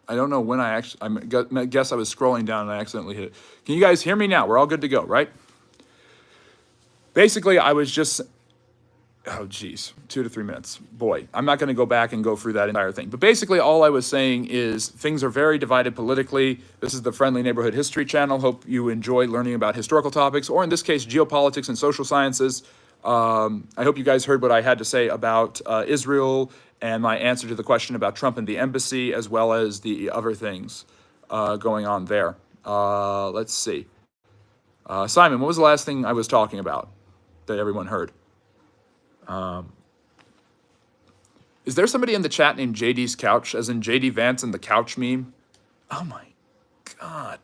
I don't know when I guess I was scrolling down and I accidentally hit it. Can you guys hear me now? We're all good to go, right? Basically, I was just, oh geez, 2 to 3 minutes. Boy, I'm not going to go back and go through that entire thing. But basically, all I was saying is things are very divided politically. This is the Friendly Neighborhood History channel. Hope you enjoy learning about historical topics, or in this case, geopolitics and social sciences. I hope you guys heard what I had to say about Israel and my answer to the question about Trump and the embassy, as well as the other things going on there. Let's see. Simon, what was the last thing I was talking about that everyone heard? Is there somebody in the chat named JD's Couch, as in JD Vance and the couch meme? Oh my God.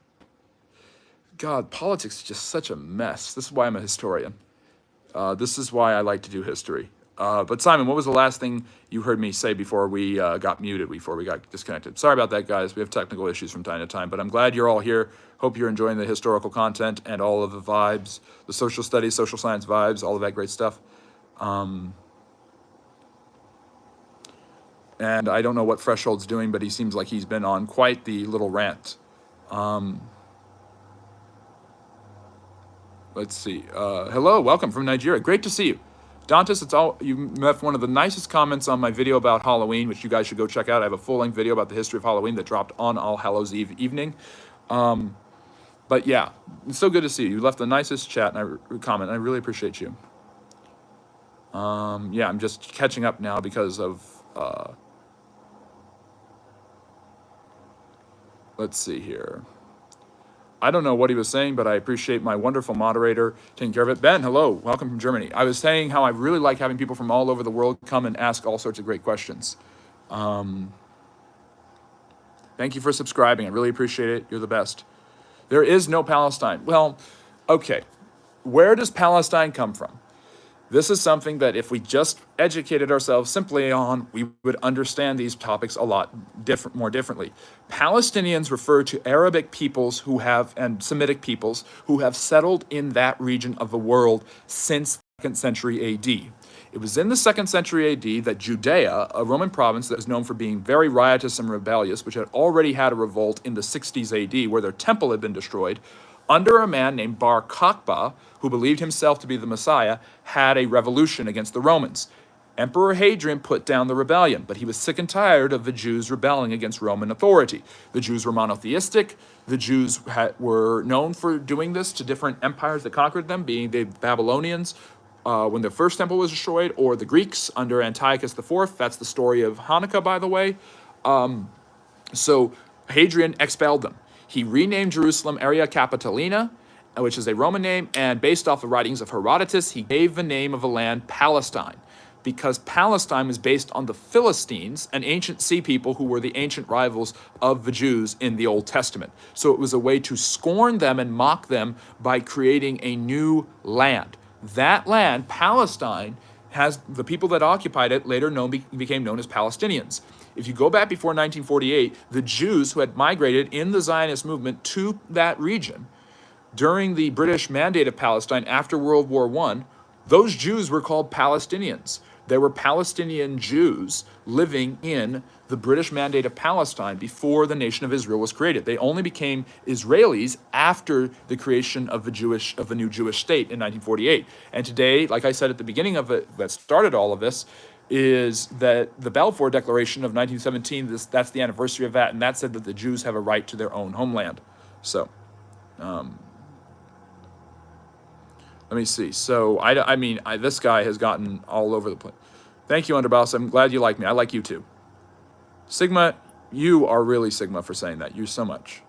God, politics is just such a mess. This is why I'm a historian. This is why I like to do history. But Simon, what was the last thing you heard me say before we got muted, before we got disconnected? Sorry about that, guys. We have technical issues from time to time, but I'm glad you're all here. Hope you're enjoying the historical content and all of the vibes, the social studies, social science vibes, all of that great stuff. And I don't know what Threshold's doing, but he seems like he's been on quite the little rant. Let's see. Hello, welcome from Nigeria. Great to see you. Dantas, you left one of the nicest comments on my video about Halloween, which you guys should go check out. I have a full-length video about the history of Halloween that dropped on All Hallows Eve evening. But yeah, it's so good to see you. You left the nicest chat and comment. I really appreciate you. Yeah, I'm just catching up now because of, let's see here. I don't know what he was saying, but I appreciate my wonderful moderator taking care of it. Ben, hello, welcome from Germany. I was saying how I really like having people from all over the world come and ask all sorts of great questions. Thank you for subscribing. I really appreciate it. You're the best. There is no Palestine. Well, okay. Where does Palestine come from? This is something that if we just educated ourselves simply on, we would understand these topics a lot more differently. Palestinians refer to Arabic peoples and Semitic peoples who have settled in that region of the world since the 2nd century AD. It was in the 2nd century AD that Judea, a Roman province that was known for being very riotous and rebellious, which had already had a revolt in the 60s AD where their temple had been destroyed, under a man named Bar Kokhba, who believed himself to be the Messiah, had a revolution against the Romans. Emperor Hadrian put down the rebellion, but he was sick and tired of the Jews rebelling against Roman authority. The Jews were monotheistic. The Jews were known for doing this to different empires that conquered them, being the Babylonians when their first temple was destroyed, or the Greeks under Antiochus IV. That's the story of Hanukkah, by the way. So Hadrian expelled them. He renamed Jerusalem Area Capitolina, which is a Roman name, and based off the writings of Herodotus, he gave the name of a land Palestine, because Palestine was based on the Philistines, an ancient sea people who were the ancient rivals of the Jews in the Old Testament. So it was a way to scorn them and mock them by creating a new land. That land, Palestine, has the people that occupied it later became known as Palestinians. If you go back before 1948, the Jews who had migrated in the Zionist movement to that region during the British Mandate of Palestine after World War I, those Jews were called Palestinians. There were Palestinian Jews living in the British Mandate of Palestine before the nation of Israel was created. They only became Israelis after the creation of the new Jewish state in 1948. And today, like I said at the beginning of it, that started all of this, is that the Balfour Declaration of 1917, that's the anniversary of that, and that said that the Jews have a right to their own homeland. So, let me see. So, this guy has gotten all over the place. Thank you, Underboss. I'm glad you like me. I like you too. Sigma, you are really Sigma for saying that. You so much.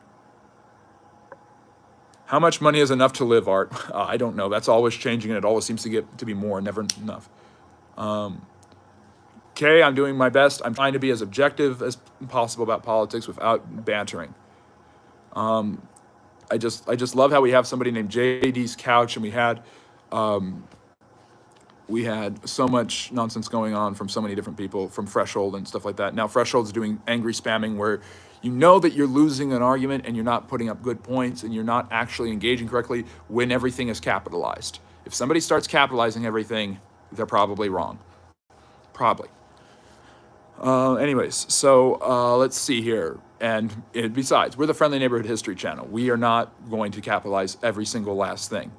How much money is enough to live, Art? I don't know. That's always changing, and it always seems to get to be more, never enough. Okay, I'm doing my best. I'm trying to be as objective as possible about politics without bantering. I just love how we have somebody named JD's Couch, and we had so much nonsense going on from so many different people, from Threshold and stuff like that. Now Threshold's doing angry spamming where you know that you're losing an argument and you're not putting up good points and you're not actually engaging correctly when everything is capitalized. If somebody starts capitalizing everything, they're probably wrong. Probably. Anyways, so let's see here. And besides, we're the Friendly Neighborhood History channel. We are not going to capitalize every single last thing.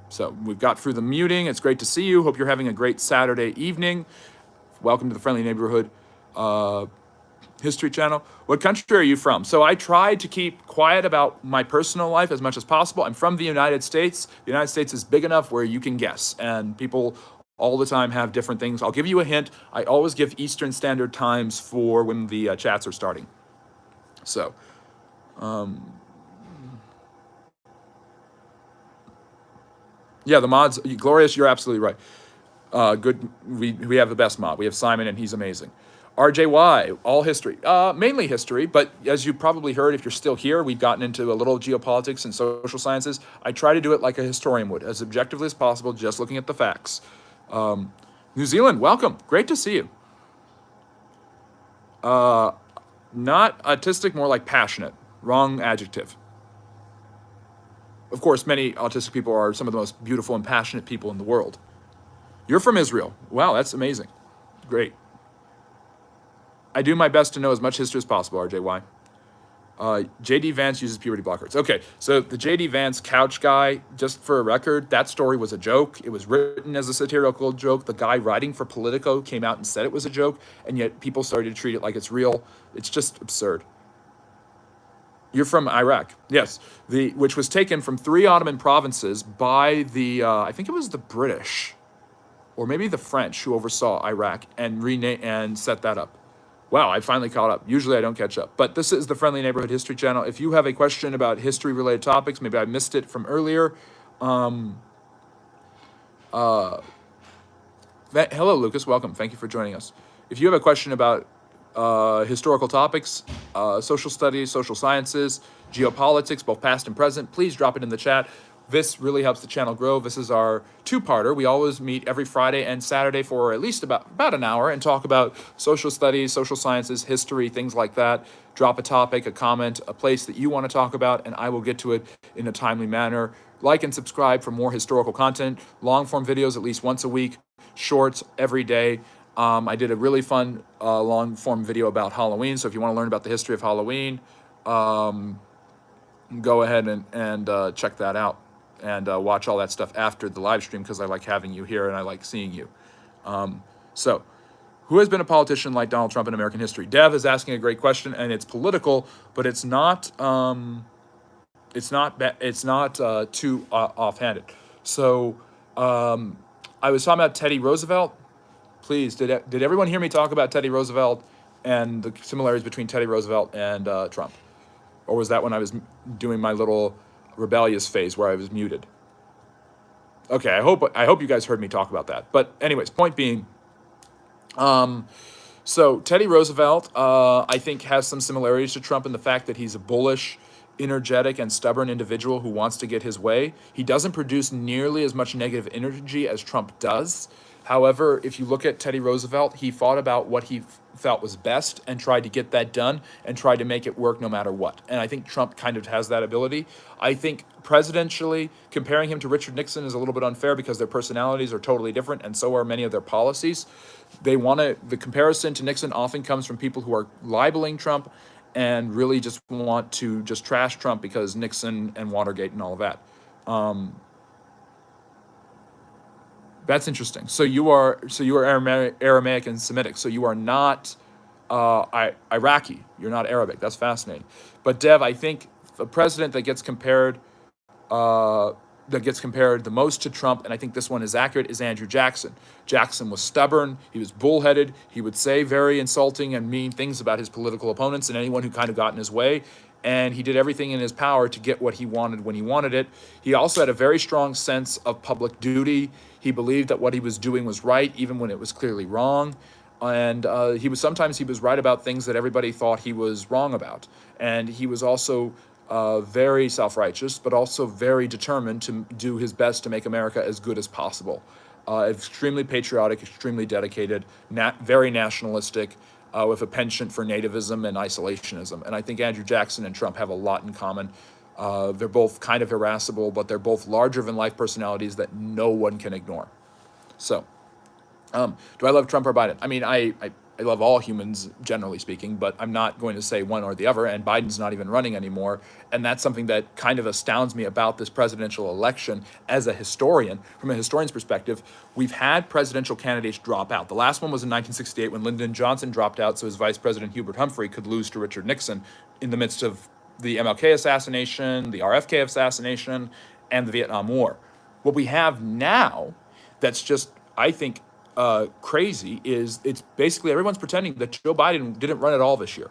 So we've got through the muting. It's great to see you. Hope you're having a great Saturday evening. Welcome to the Friendly Neighborhood History channel. What country are you from? So I try to keep quiet about my personal life as much as possible. I'm from the United States. The United States is big enough where you can guess, and people all the time have different things. I'll give you a hint. I always give Eastern Standard Times for when the chats are starting. So, yeah, the mods, Glorious, you're absolutely right. Good, we have the best mod. We have Simon, and he's amazing. RJY, all history, mainly history, but as you probably heard, if you're still here, we've gotten into a little geopolitics and social sciences. I try to do it like a historian would, as objectively as possible, just looking at the facts. New Zealand, welcome. Great to see you. Not autistic, more like passionate. Wrong adjective. Of course, many autistic people are some of the most beautiful and passionate people in the world. You're from Israel. Wow, that's amazing. Great. I do my best to know as much history as possible, RJY. J.D. Vance uses puberty blockers. Okay, so the J.D. Vance couch guy, just for a record, that story was a joke. It was written as a satirical joke. The guy writing for Politico came out and said it was a joke, and yet people started to treat it like it's real. It's just absurd. You're from Iraq, yes, which was taken from 3 Ottoman provinces by the, I think it was the British, or maybe the French who oversaw Iraq and set that up. Wow, I finally caught up. Usually I don't catch up. But this is the Friendly Neighborhood History channel. If you have a question about history-related topics, maybe I missed it from earlier. Hello, Lucas. Welcome. Thank you for joining us. If you have a question about historical topics, social studies, social sciences, geopolitics, both past and present, please drop it in the chat. This really helps the channel grow. This is our 2-parter. We always meet every Friday and Saturday for at least about an hour and talk about social studies, social sciences, history, things like that. Drop a topic, a comment, a place that you want to talk about, and I will get to it in a timely manner. Like and subscribe for more historical content, long-form videos at least once a week, shorts every day. I did a really fun long-form video about Halloween, so if you want to learn about the history of Halloween, go ahead and check that out. And watch all that stuff after the live stream because I like having you here and I like seeing you. So, who has been a politician like Donald Trump in American history? Dev is asking a great question, and it's political, but it's not too offhanded. So, I was talking about Teddy Roosevelt. Please, did everyone hear me talk about Teddy Roosevelt and the similarities between Teddy Roosevelt and Trump? Or was that when I was doing my little rebellious phase where I was muted? Okay, I hope you guys heard me talk about that. But anyways, point being, so Teddy Roosevelt, I think, has some similarities to Trump in the fact that he's a bullish, energetic, and stubborn individual who wants to get his way. He doesn't produce nearly as much negative energy as Trump does. However, if you look at Teddy Roosevelt, he fought about what he felt was best and tried to get that done and tried to make it work no matter what. And I think Trump kind of has that ability. I think presidentially, comparing him to Richard Nixon is a little bit unfair because their personalities are totally different and so are many of their policies. The comparison to Nixon often comes from people who are libeling Trump and really just want to just trash Trump because Nixon and Watergate and all of that. That's interesting. So you are Aramaic and Semitic. So you are not Iraqi. You're not Arabic. That's fascinating. But Dev, I think the president that gets compared the most to Trump, and I think this one is accurate, is Andrew Jackson. Jackson was stubborn. He was bullheaded. He would say very insulting and mean things about his political opponents and anyone who kind of got in his way. and he did everything in his power to get what he wanted when he wanted it. He also had a very strong sense of public duty. He believed that what he was doing was right, even when it was clearly wrong. And sometimes he was right about things that everybody thought he was wrong about. And he was also very self-righteous, but also very determined to do his best to make America as good as possible. Extremely patriotic, extremely dedicated, very nationalistic, with a penchant for nativism and isolationism. And I think Andrew Jackson and Trump have a lot in common. They're both kind of irascible, but they're both larger-than-life personalities that no one can ignore. So, do I love Trump or Biden? I mean, I love all humans, generally speaking, but I'm not going to say one or the other, and Biden's not even running anymore. And that's something that kind of astounds me about this presidential election as a historian. From a historian's perspective, we've had presidential candidates drop out. The last one was in 1968 when Lyndon Johnson dropped out so his vice president Hubert Humphrey could lose to Richard Nixon in the midst of the MLK assassination, the RFK assassination, and the Vietnam War. What we have now that's just, I think, crazy is it's basically everyone's pretending that Joe Biden didn't run at all this year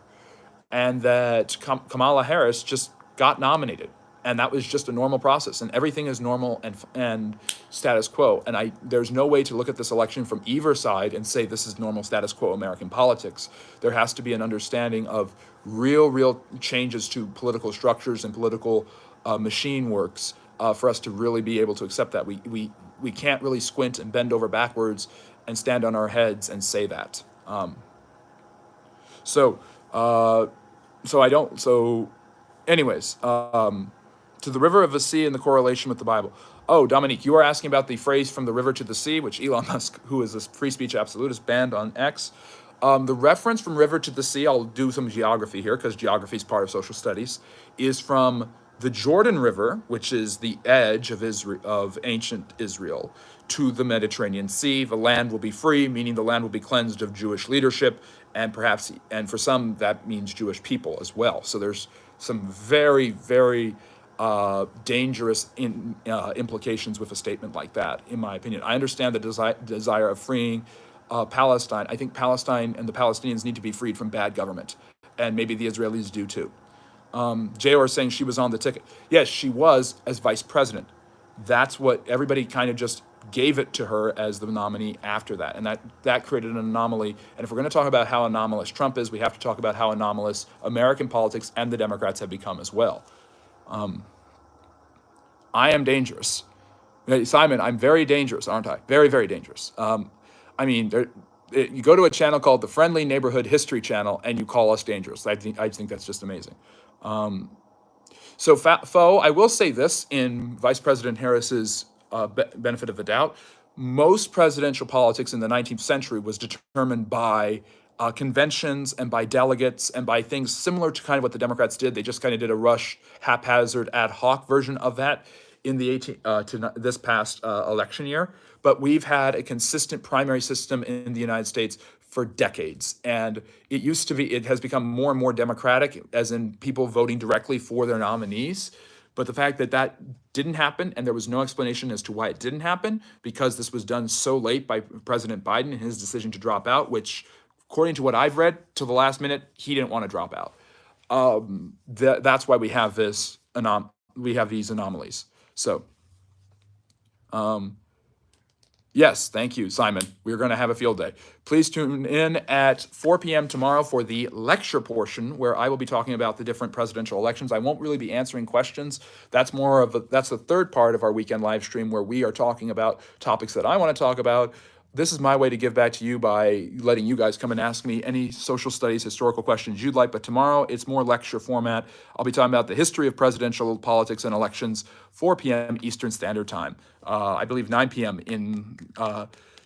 and that Kamala Harris just got nominated. And that was just a normal process, and everything is normal and status quo. And there's no way to look at this election from either side and say this is normal status quo American politics. There has to be an understanding of real changes to political structures and political machine works for us to really be able to accept that. We can't really squint and bend over backwards and stand on our heads and say that. Anyways, to the river of the sea and the correlation with the Bible. Oh, Dominique, you are asking about the phrase from the river to the sea, which Elon Musk, who is a free speech absolutist, banned on X. The reference from river to the sea, I'll do some geography here because geography is part of social studies, is from the Jordan River, which is the edge of ancient Israel, to the Mediterranean Sea. The land will be free, meaning the land will be cleansed of Jewish leadership, and for some, that means Jewish people as well. So there's some very dangerous implications with a statement like that, in my opinion. I understand the desire of freeing Palestine. I think Palestine and the Palestinians need to be freed from bad government, and maybe the Israelis do too. J.R. is saying she was on the ticket. Yes, she was as vice president. That's what everybody kind of just gave it to her as the nominee after that. And that created an anomaly. And if we're going to talk about how anomalous Trump is, we have to talk about how anomalous American politics and the Democrats have become as well. I am dangerous. Simon, I'm very dangerous, aren't I? Very dangerous. You go to a channel called the Friendly Neighborhood History Channel and you call us dangerous. I think that's just amazing. Foe, I will say this in Vice President Harris's benefit of the doubt. Most presidential politics in the 19th century was determined by conventions and by delegates and by things similar to kind of what the Democrats did. They just kind of did a rush, haphazard, ad hoc version of that in this past election year. But we've had a consistent primary system in the United States for decades. And it has become more and more democratic, as in people voting directly for their nominees. But the fact that didn't happen, and there was no explanation as to why it didn't happen, because this was done so late by President Biden in his decision to drop out, which, according to what I've read, to the last minute, he didn't want to drop out. That's why we have these anomalies. So, yes, thank you, Simon. We're going to have a field day. Please tune in at 4 p.m. tomorrow for the lecture portion, where I will be talking about the different presidential elections. I won't really be answering questions. That's the third part of our weekend live stream, where we are talking about topics that I want to talk about. This is my way to give back to you by letting you guys come and ask me any social studies, historical questions you'd like. But tomorrow, it's more lecture format. I'll be talking about the history of presidential politics and elections, 4 p.m. Eastern Standard Time. I believe 9 p.m. in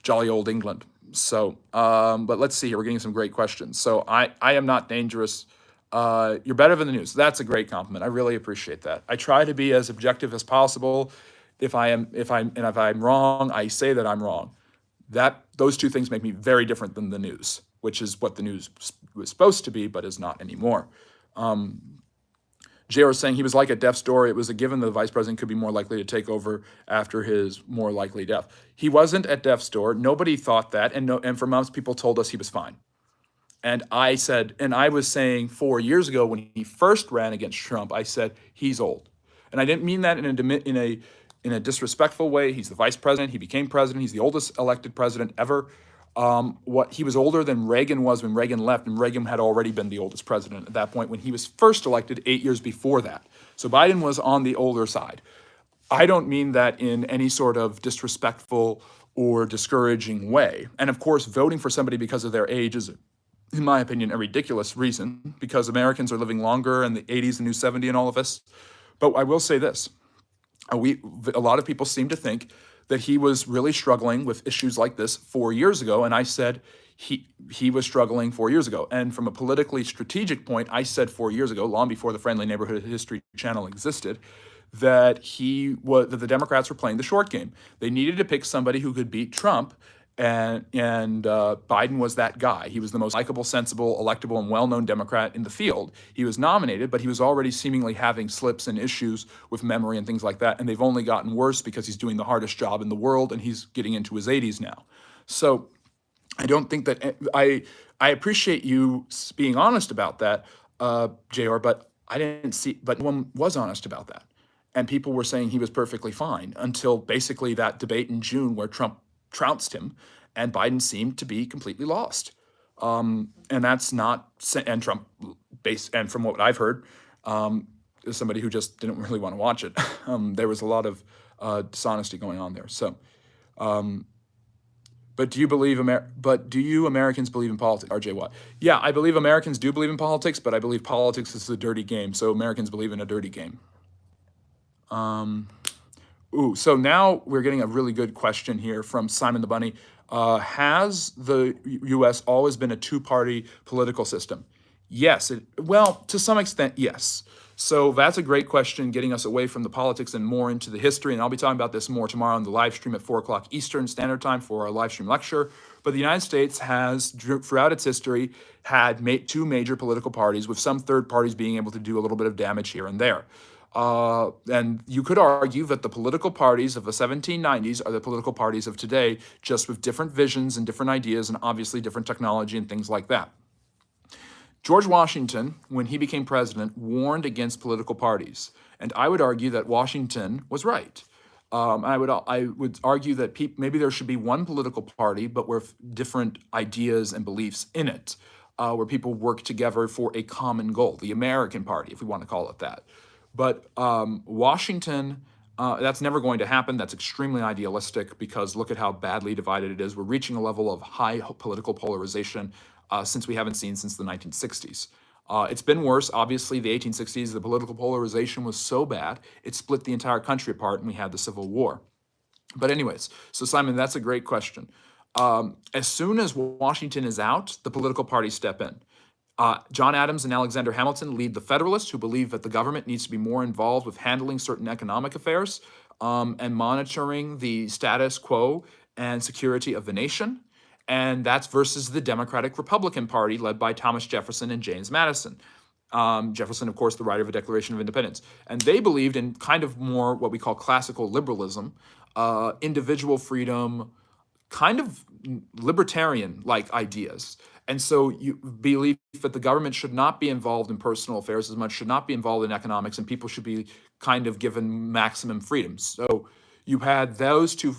jolly old England. So, but let's see here. We're getting some great questions. So I am not dangerous. You're better than the news. That's a great compliment. I really appreciate that. I try to be as objective as possible. If I'm wrong, I say that I'm wrong. Those two things make me very different than the news, which is what the news was supposed to be, but is not anymore. J.R. was saying he was like at death's door. It was a given that the vice president could be more likely to take over after his more likely death. He wasn't at death's door. Nobody thought that, and for months people told us he was fine. And I was saying 4 years ago when he first ran against Trump, I said he's old, and I didn't mean that in a disrespectful way. He's the vice president. He became president. He's the oldest elected president ever. What he was older than Reagan was when Reagan left, and Reagan had already been the oldest president at that point when he was first elected 8 years before that. So Biden was on the older side. I don't mean that in any sort of disrespectful or discouraging way. And of course, voting for somebody because of their age is, in my opinion, a ridiculous reason, because Americans are living longer and the 80s, the new 70 and all of this. But I will say this. A lot of people seem to think that he was really struggling with issues like this 4 years ago. And I said he was struggling 4 years ago. And from a politically strategic point, I said 4 years ago, long before the Friendly Neighborhood History channel existed, that the Democrats were playing the short game. They needed to pick somebody who could beat Trump, and Biden was that guy. He was the most likable, sensible, electable, and well-known Democrat in the field. He was nominated, but he was already seemingly having slips and issues with memory and things like that, and they've only gotten worse because he's doing the hardest job in the world, and he's getting into his 80s now. So I don't think that I appreciate you being honest about that, JR, but I didn't see, but no one was honest about that. And people were saying he was perfectly fine until basically that debate in June where Trump trounced him and Biden seemed to be completely lost. And that's not, and Trump, and from what I've heard, is somebody who just didn't really want to watch it. There was a lot of dishonesty going on there. So, but do you Americans believe in politics? RJ Watt. Yeah, I believe Americans do believe in politics, but I believe politics is a dirty game. So Americans believe in a dirty game. So now we're getting a really good question here from Simon the Bunny. Has the U.S. always been a two-party political system? Yes. Well, to some extent, yes. So that's a great question, getting us away from the politics and more into the history. And I'll be talking about this more tomorrow on the live stream at 4 o'clock Eastern Standard Time for our live stream lecture. But the United States has, throughout its history, had two major political parties, with some third parties being able to do a little bit of damage here and there. And you could argue that the political parties of the 1790s are the political parties of today, just with different visions and different ideas and obviously different technology and things like that. George Washington, when he became president, warned against political parties. And I would argue that Washington was right. I would argue that maybe there should be one political party, but with different ideas and beliefs in it, where people work together for a common goal, the American Party, if we want to call it that. But Washington, that's never going to happen. That's extremely idealistic because look at how badly divided it is. We're reaching a level of high political polarization since we haven't seen since the 1960s. It's been worse. Obviously, the 1860s, the political polarization was so bad, it split the entire country apart and we had the Civil War. But anyways, so Simon, that's a great question. As soon as Washington is out, the political parties step in. John Adams and Alexander Hamilton lead the Federalists, who believe that the government needs to be more involved with handling certain economic affairs and monitoring the status quo and security of the nation. And that's versus the Democratic Republican Party led by Thomas Jefferson and James Madison. Jefferson, of course, the writer of the Declaration of Independence. And they believed in kind of more what we call classical liberalism, individual freedom, kind of libertarian-like ideas. And so you believe that the government should not be involved in personal affairs as much, should not be involved in economics, and people should be kind of given maximum freedoms. So you had those two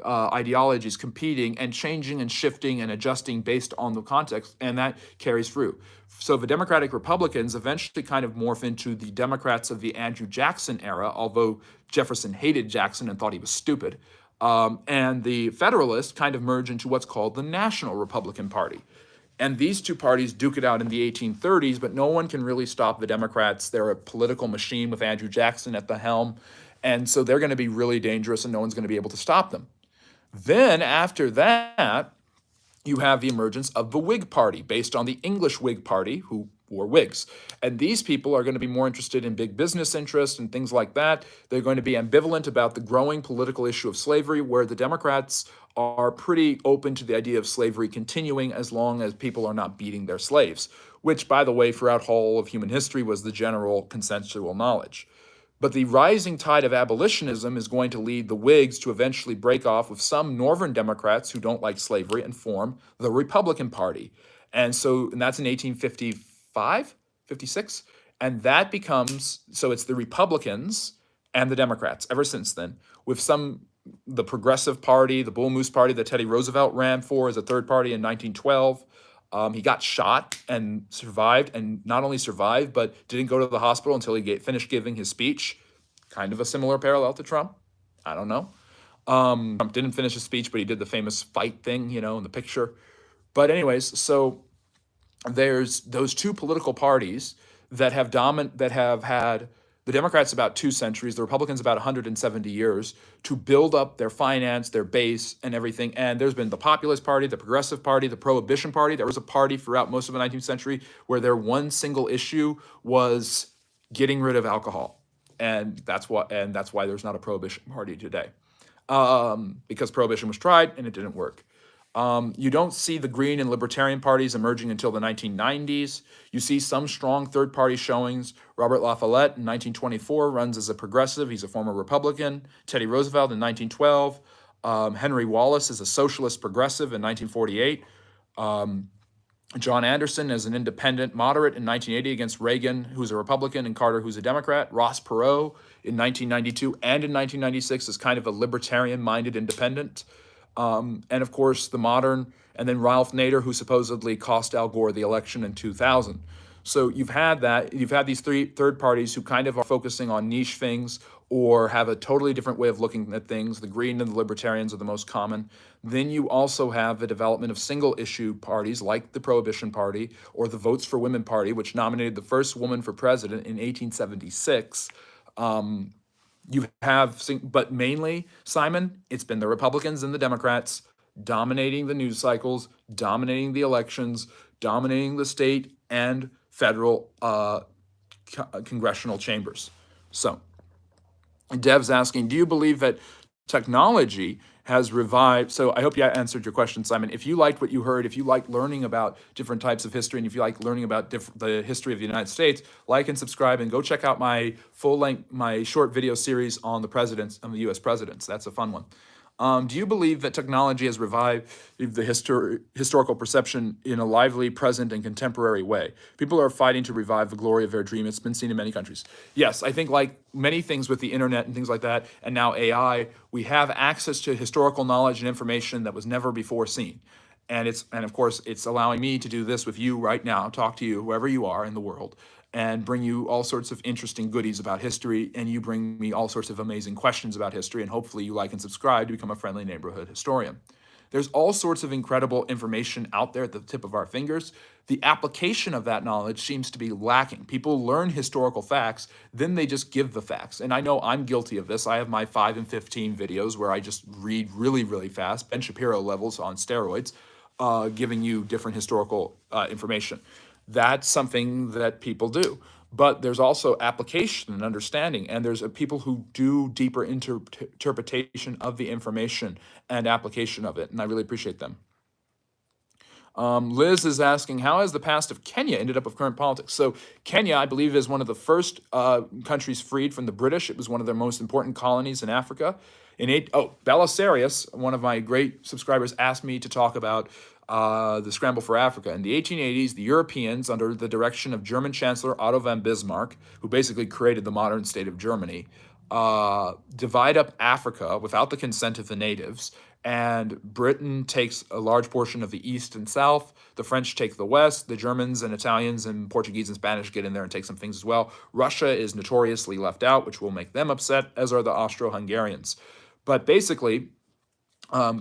ideologies competing and changing and shifting and adjusting based on the context, and that carries through. So the Democratic Republicans eventually kind of morph into the Democrats of the Andrew Jackson era, although Jefferson hated Jackson and thought he was stupid. And the Federalists kind of merge into what's called the National Republican Party. And these two parties duke it out in the 1830s, but no one can really stop the Democrats. They're a political machine with Andrew Jackson at the helm. And so they're going to be really dangerous and no one's going to be able to stop them. Then after that, you have the emergence of the Whig Party based on the English Whig Party, who were Whigs. And these people are going to be more interested in big business interests and things like that. They're going to be ambivalent about the growing political issue of slavery, where the Democrats are pretty open to the idea of slavery continuing as long as people are not beating their slaves, which, by the way, throughout all of human history was the general consensual knowledge. But the rising tide of abolitionism is going to lead the Whigs to eventually break off with some Northern Democrats who don't like slavery and form the Republican Party. And that's in 1855, 56. And that becomes, so it's the Republicans and the Democrats ever since then, with the Progressive Party, the Bull Moose Party that Teddy Roosevelt ran for as a third party in 1912. He got shot and survived, and not only survived, but didn't go to the hospital until he finished giving his speech. Kind of a similar parallel to Trump. I don't know. Trump didn't finish his speech, but he did the famous fight thing, in the picture. But anyways, so there's those two political parties that have had the Democrats about 2 centuries, the Republicans about 170 years to build up their finance, their base, and everything. And there's been the Populist Party, the Progressive Party, the Prohibition Party. There was a party throughout most of the 19th century where their one single issue was getting rid of alcohol, and that's why there's not a Prohibition Party today, because Prohibition was tried and it didn't work. You don't see the Green and Libertarian parties emerging until the 1990s. You see some strong third-party showings. Robert La Follette in 1924 runs as a progressive. He's a former Republican. Teddy Roosevelt in 1912. Henry Wallace is a socialist progressive in 1948. John Anderson as an independent moderate in 1980 against Reagan, who's a Republican, and Carter, who's a Democrat. Ross Perot in 1992 and in 1996 is kind of a libertarian-minded independent. And of course, and then Ralph Nader, who supposedly cost Al Gore the election in 2000. So you've had these three third parties who kind of are focusing on niche things or have a totally different way of looking at things. The Green and the Libertarians are the most common. Then you also have the development of single issue parties like the Prohibition Party or the Votes for Women Party, which nominated the first woman for president in 1876. But mainly, Simon, it's been the Republicans and the Democrats dominating the news cycles, dominating the elections, dominating the state and federal congressional chambers. So, Dev's asking, do you believe that technology has revived? So I hope you answered your question, Simon. If you liked what you heard, if you like learning about different types of history, and if you like learning about the history of the United States, like and subscribe, and go check out my my short video series on the U.S. presidents. That's a fun one. Do you believe that technology has revived the historical perception in a lively, present, and contemporary way? People are fighting to revive the glory of their dream. It's been seen in many countries. Yes, I think like many things with the internet and things like that, and now AI, we have access to historical knowledge and information that was never before seen. And of course, it's allowing me to do this with you right now, talk to you, whoever you are in the world, and bring you all sorts of interesting goodies about history, and you bring me all sorts of amazing questions about history, and hopefully you like and subscribe to become a friendly neighborhood historian. There's all sorts of incredible information out there at the tip of our fingers. The application of that knowledge seems to be lacking. People learn historical facts, then they just give the facts. And I know I'm guilty of this. I have my 5 and 15 videos where I just read really, really fast, Ben Shapiro levels on steroids, giving you different historical information. That's something that people do. But there's also application and understanding, and there's people who do deeper interpretation of the information and application of it, and I really appreciate them. Liz is asking, how has the past of Kenya ended up with current politics? So Kenya, I believe, is one of the first countries freed from the British. It was one of their most important colonies in Africa. Belisarius, one of my great subscribers, asked me to talk about the scramble for Africa. In the 1880s, the Europeans, under the direction of German Chancellor Otto von Bismarck, who basically created the modern state of Germany, divide up Africa without the consent of the natives, and Britain takes a large portion of the east and south, the French take the west, the Germans and Italians and Portuguese and Spanish get in there and take some things as well. Russia is notoriously left out, which will make them upset, as are the Austro-Hungarians. But basically,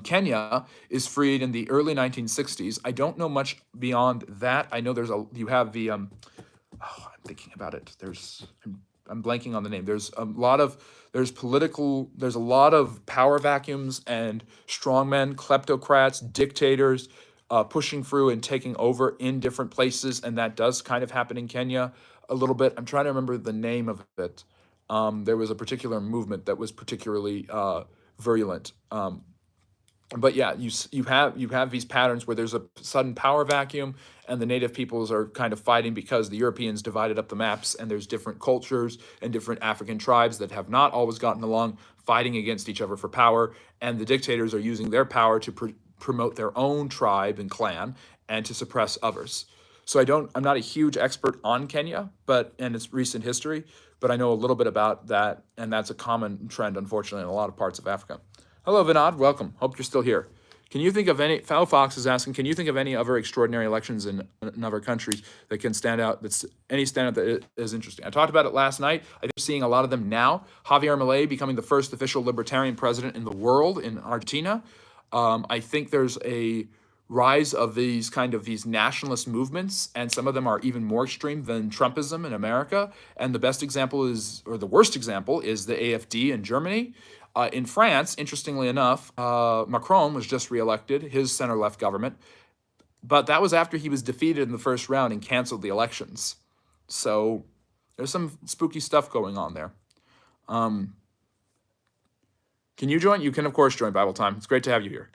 Kenya is freed in the early 1960s. I don't know much beyond that. I know I'm thinking about it. I'm blanking on the name. There's a lot of power vacuums and strongmen, kleptocrats, dictators pushing through and taking over in different places, and that does kind of happen in Kenya a little bit. I'm trying to remember the name of it. There was a particular movement that was particularly virulent. But yeah, you have these patterns where there's a sudden power vacuum, and the native peoples are kind of fighting because the Europeans divided up the maps, and there's different cultures and different African tribes that have not always gotten along, fighting against each other for power, and the dictators are using their power to promote their own tribe and clan, and to suppress others. So I'm not a huge expert on Kenya, and its recent history, but I know a little bit about that, and that's a common trend, unfortunately, in a lot of parts of Africa. Hello, Vinod. Welcome. Hope you're still here. Can you think of any? Foul Fox is asking. Can you think of any other extraordinary elections in other countries that can stand out? That's any standout that is interesting. I talked about it last night. I think we're seeing a lot of them now. Javier Milei becoming the first official libertarian president in the world in Argentina. I think there's a rise of these nationalist movements, and some of them are even more extreme than Trumpism in America. And the best example or the worst example is the AfD in Germany. In France, interestingly enough, Macron was just reelected, his center-left government, but that was after he was defeated in the first round and canceled the elections. So there's some spooky stuff going on there. Can you join? You can, of course, join Bible Time. It's great to have you here.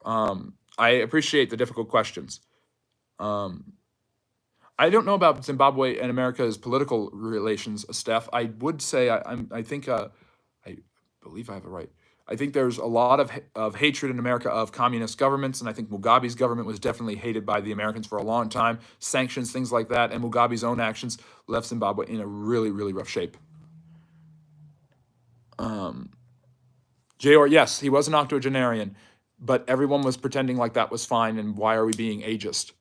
I appreciate the difficult questions. I don't know about Zimbabwe and America's political relations, Steph. I would say I think I believe I have it right. I think there's a lot of hatred in America of communist governments, and I think Mugabe's government was definitely hated by the Americans for a long time. Sanctions, things like that, and Mugabe's own actions left Zimbabwe in a really, really rough shape. J.R., yes, he was an octogenarian, but everyone was pretending like that was fine, and why are we being ageist?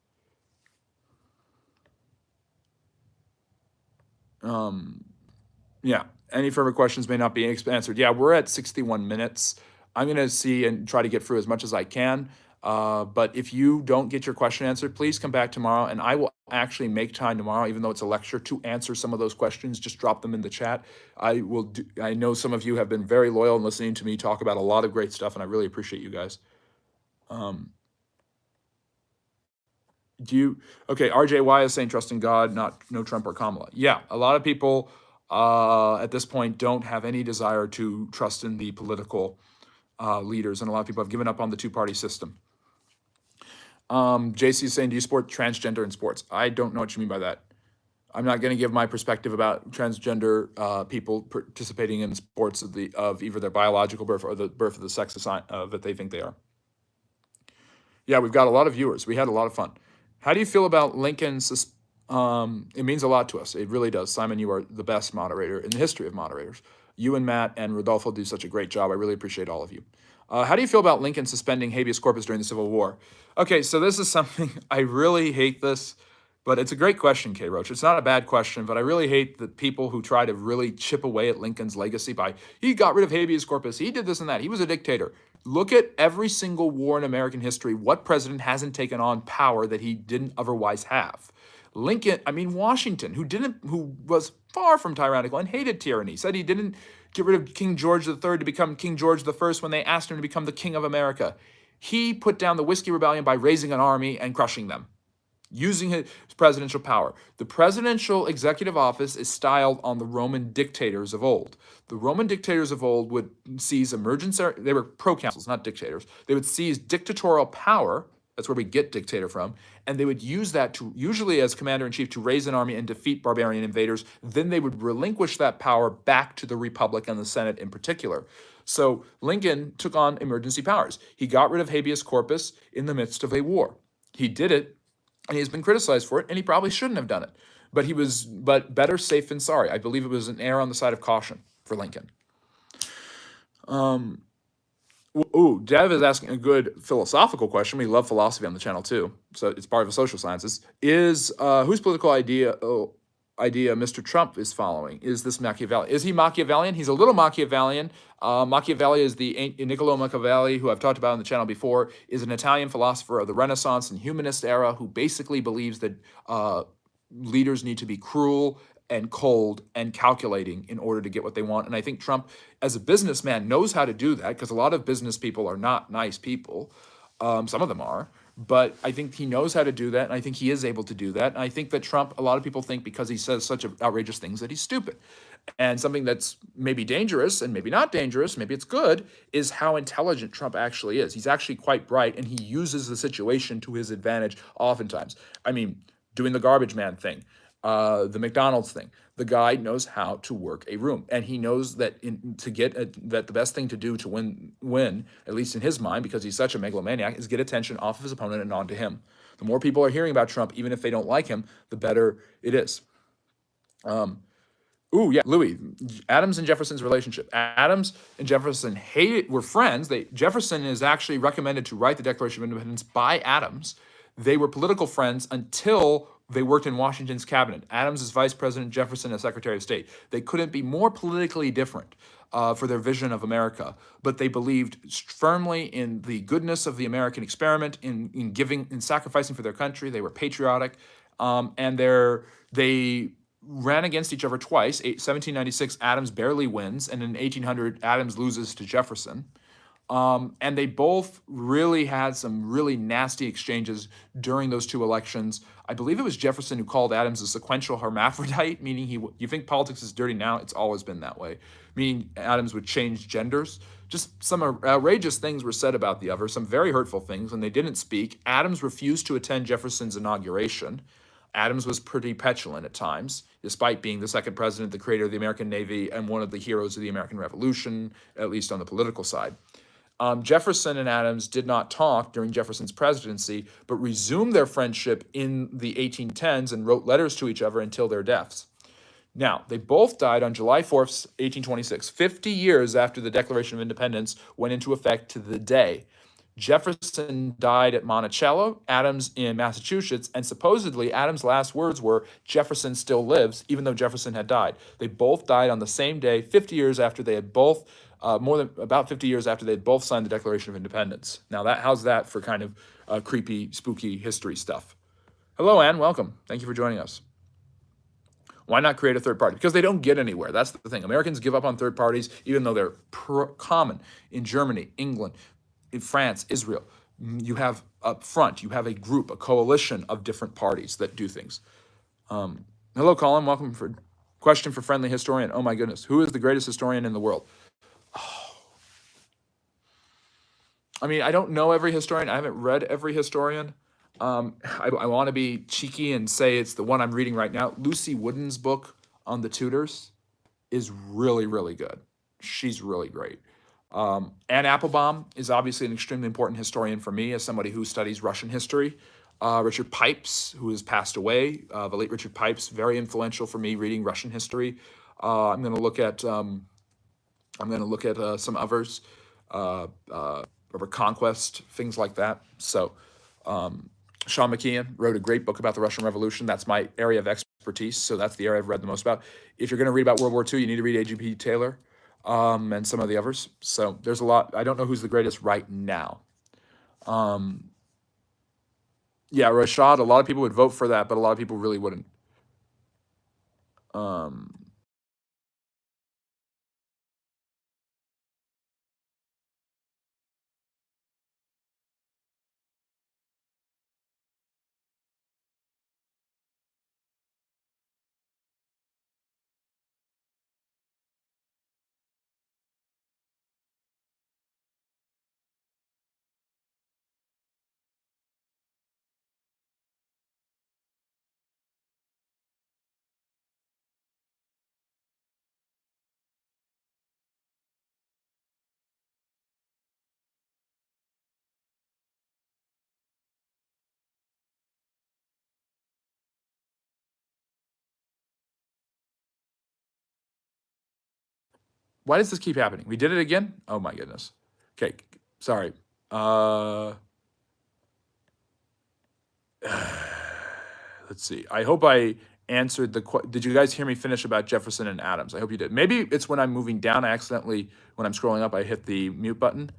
Yeah, any further questions may not be answered. Yeah, we're at 61 minutes. I'm going to see and try to get through as much as I can. But if you don't get your question answered, please come back tomorrow, and I will actually make time tomorrow, even though it's a lecture, to answer some of those questions. Just drop them in the chat. I know some of you have been very loyal in listening to me talk about a lot of great stuff, and I really appreciate you guys. Okay, RJY is saying trust in God, no Trump or Kamala. Yeah, a lot of people at this point don't have any desire to trust in the political leaders, and a lot of people have given up on the two-party system. JC is saying, do you support transgender in sports? I don't know what you mean by that. I'm not going to give my perspective about transgender people participating in sports of either their biological birth or the birth of the sex that they think they are. Yeah, we've got a lot of viewers. We had a lot of fun. How do you feel about Lincoln's? It means a lot to us. It really does. Simon, you are the best moderator in the history of moderators. You and Matt and Rodolfo do such a great job. I really appreciate all of you. How do you feel about Lincoln suspending habeas corpus during the Civil War? Okay, so this is something, I really hate this, but it's a great question, K. Roach. It's not a bad question, but I really hate the people who try to really chip away at Lincoln's legacy by, he got rid of habeas corpus, he did this and that, he was a dictator. Look at every single war in American history. What president hasn't taken on power that he didn't otherwise have? Washington, who was far from tyrannical and hated tyranny, said he didn't get rid of King George III to become King George I when they asked him to become the King of America. He put down the Whiskey Rebellion by raising an army and crushing them, using his presidential power. The presidential executive office is styled on the Roman dictators of old. The Roman dictators of old would seize emergency, they were proconsuls, not dictators. They would seize dictatorial power, that's where we get dictator from, and they would use that to, usually as commander-in-chief, to raise an army and defeat barbarian invaders. Then they would relinquish that power back to the Republic and the Senate in particular. So Lincoln took on emergency powers. He got rid of habeas corpus in the midst of a war. He did it, and he's been criticized for it, and he probably shouldn't have done it. But better safe than sorry. I believe it was an error on the side of caution for Lincoln. Dev is asking a good philosophical question. We love philosophy on the channel too, so it's part of the social sciences. Whose political idea Mr. Trump is following? Is this Machiavelli? Is he Machiavellian? He's a little Machiavellian. Machiavelli is Niccolo Machiavelli, who I've talked about on the channel before, is an Italian philosopher of the Renaissance and humanist era who basically believes that leaders need to be cruel and cold and calculating in order to get what they want. And I think Trump, as a businessman, knows how to do that, because a lot of business people are not nice people. Some of them are. But I think he knows how to do that, and I think he is able to do that. And I think that Trump, a lot of people think because he says such outrageous things that he's stupid. And something that's maybe dangerous and maybe not dangerous, maybe it's good, is how intelligent Trump actually is. He's actually quite bright, and he uses the situation to his advantage oftentimes. I mean, doing the garbage man thing, The McDonald's thing. The guy knows how to work a room, and he knows that that the best thing to do to win, at least in his mind, because he's such a megalomaniac, is get attention off of his opponent and onto him. The more people are hearing about Trump, even if they don't like him, the better it is. Ooh, yeah, Louis, Adams and Jefferson's relationship. Adams and Jefferson were friends. Jefferson is actually recommended to write the Declaration of Independence by Adams. They were political friends until they worked in Washington's cabinet. Adams is vice president, Jefferson is secretary of state. They couldn't be more politically different for their vision of America, but they believed firmly in the goodness of the American experiment, in giving, in sacrificing for their country. They were patriotic, and they ran against each other twice. 1796, Adams barely wins, and in 1800, Adams loses to Jefferson. And they both really had some really nasty exchanges during those two elections. I believe it was Jefferson who called Adams a sequential hermaphrodite, meaning you think politics is dirty now? It's always been that way. Meaning Adams would change genders. Just some outrageous things were said about the other, some very hurtful things, and they didn't speak. Adams refused to attend Jefferson's inauguration. Adams was pretty petulant at times, despite being the second president, the creator of the American Navy, and one of the heroes of the American Revolution, at least on the political side. Jefferson and Adams did not talk during Jefferson's presidency, but resumed their friendship in the 1810s and wrote letters to each other until their deaths. Now, they both died on July 4th, 1826, 50 years after the Declaration of Independence went into effect to the day. Jefferson died at Monticello, Adams in Massachusetts, and supposedly Adams' last words were, "Jefferson still lives," even though Jefferson had died. They both died on the same day, 50 years after they had both, about 50 years after they had both signed the Declaration of Independence. Now, how's that for kind of creepy, spooky history stuff? Hello, Anne. Welcome. Thank you for joining us. Why not create a third party? Because they don't get anywhere. That's the thing. Americans give up on third parties, even though they're common in Germany, England, in France, Israel. You have up front, you have a group, a coalition of different parties that do things. Hello, Colin. Welcome. For question for friendly historian. Oh my goodness, who is the greatest historian in the world? I mean, I don't know every historian. I haven't read every historian. I want to be cheeky and say it's the one I'm reading right now. Lucy Wooden's book on the Tudors is really, really good. She's really great. Anne Applebaum is obviously an extremely important historian for me as somebody who studies Russian history. Richard Pipes, who has passed away, the late Richard Pipes, very influential for me reading Russian history. I'm going to look at some others, over conquest, things like that. So, Sean McKeon wrote a great book about the Russian Revolution. That's my area of expertise, so that's the area I've read the most about. If you're going to read about World War II, you need to read A.G.P. Taylor and some of the others. So there's a lot. I don't know who's the greatest right now. Yeah, Rashad, a lot of people would vote for that, but a lot of people really wouldn't. Why does this keep happening? We did it again? Oh my goodness. Okay, sorry. Let's see. I hope I answered did you guys hear me finish about Jefferson and Adams? I hope you did. Maybe it's when I'm moving down, I accidentally, when I'm scrolling up, I hit the mute button.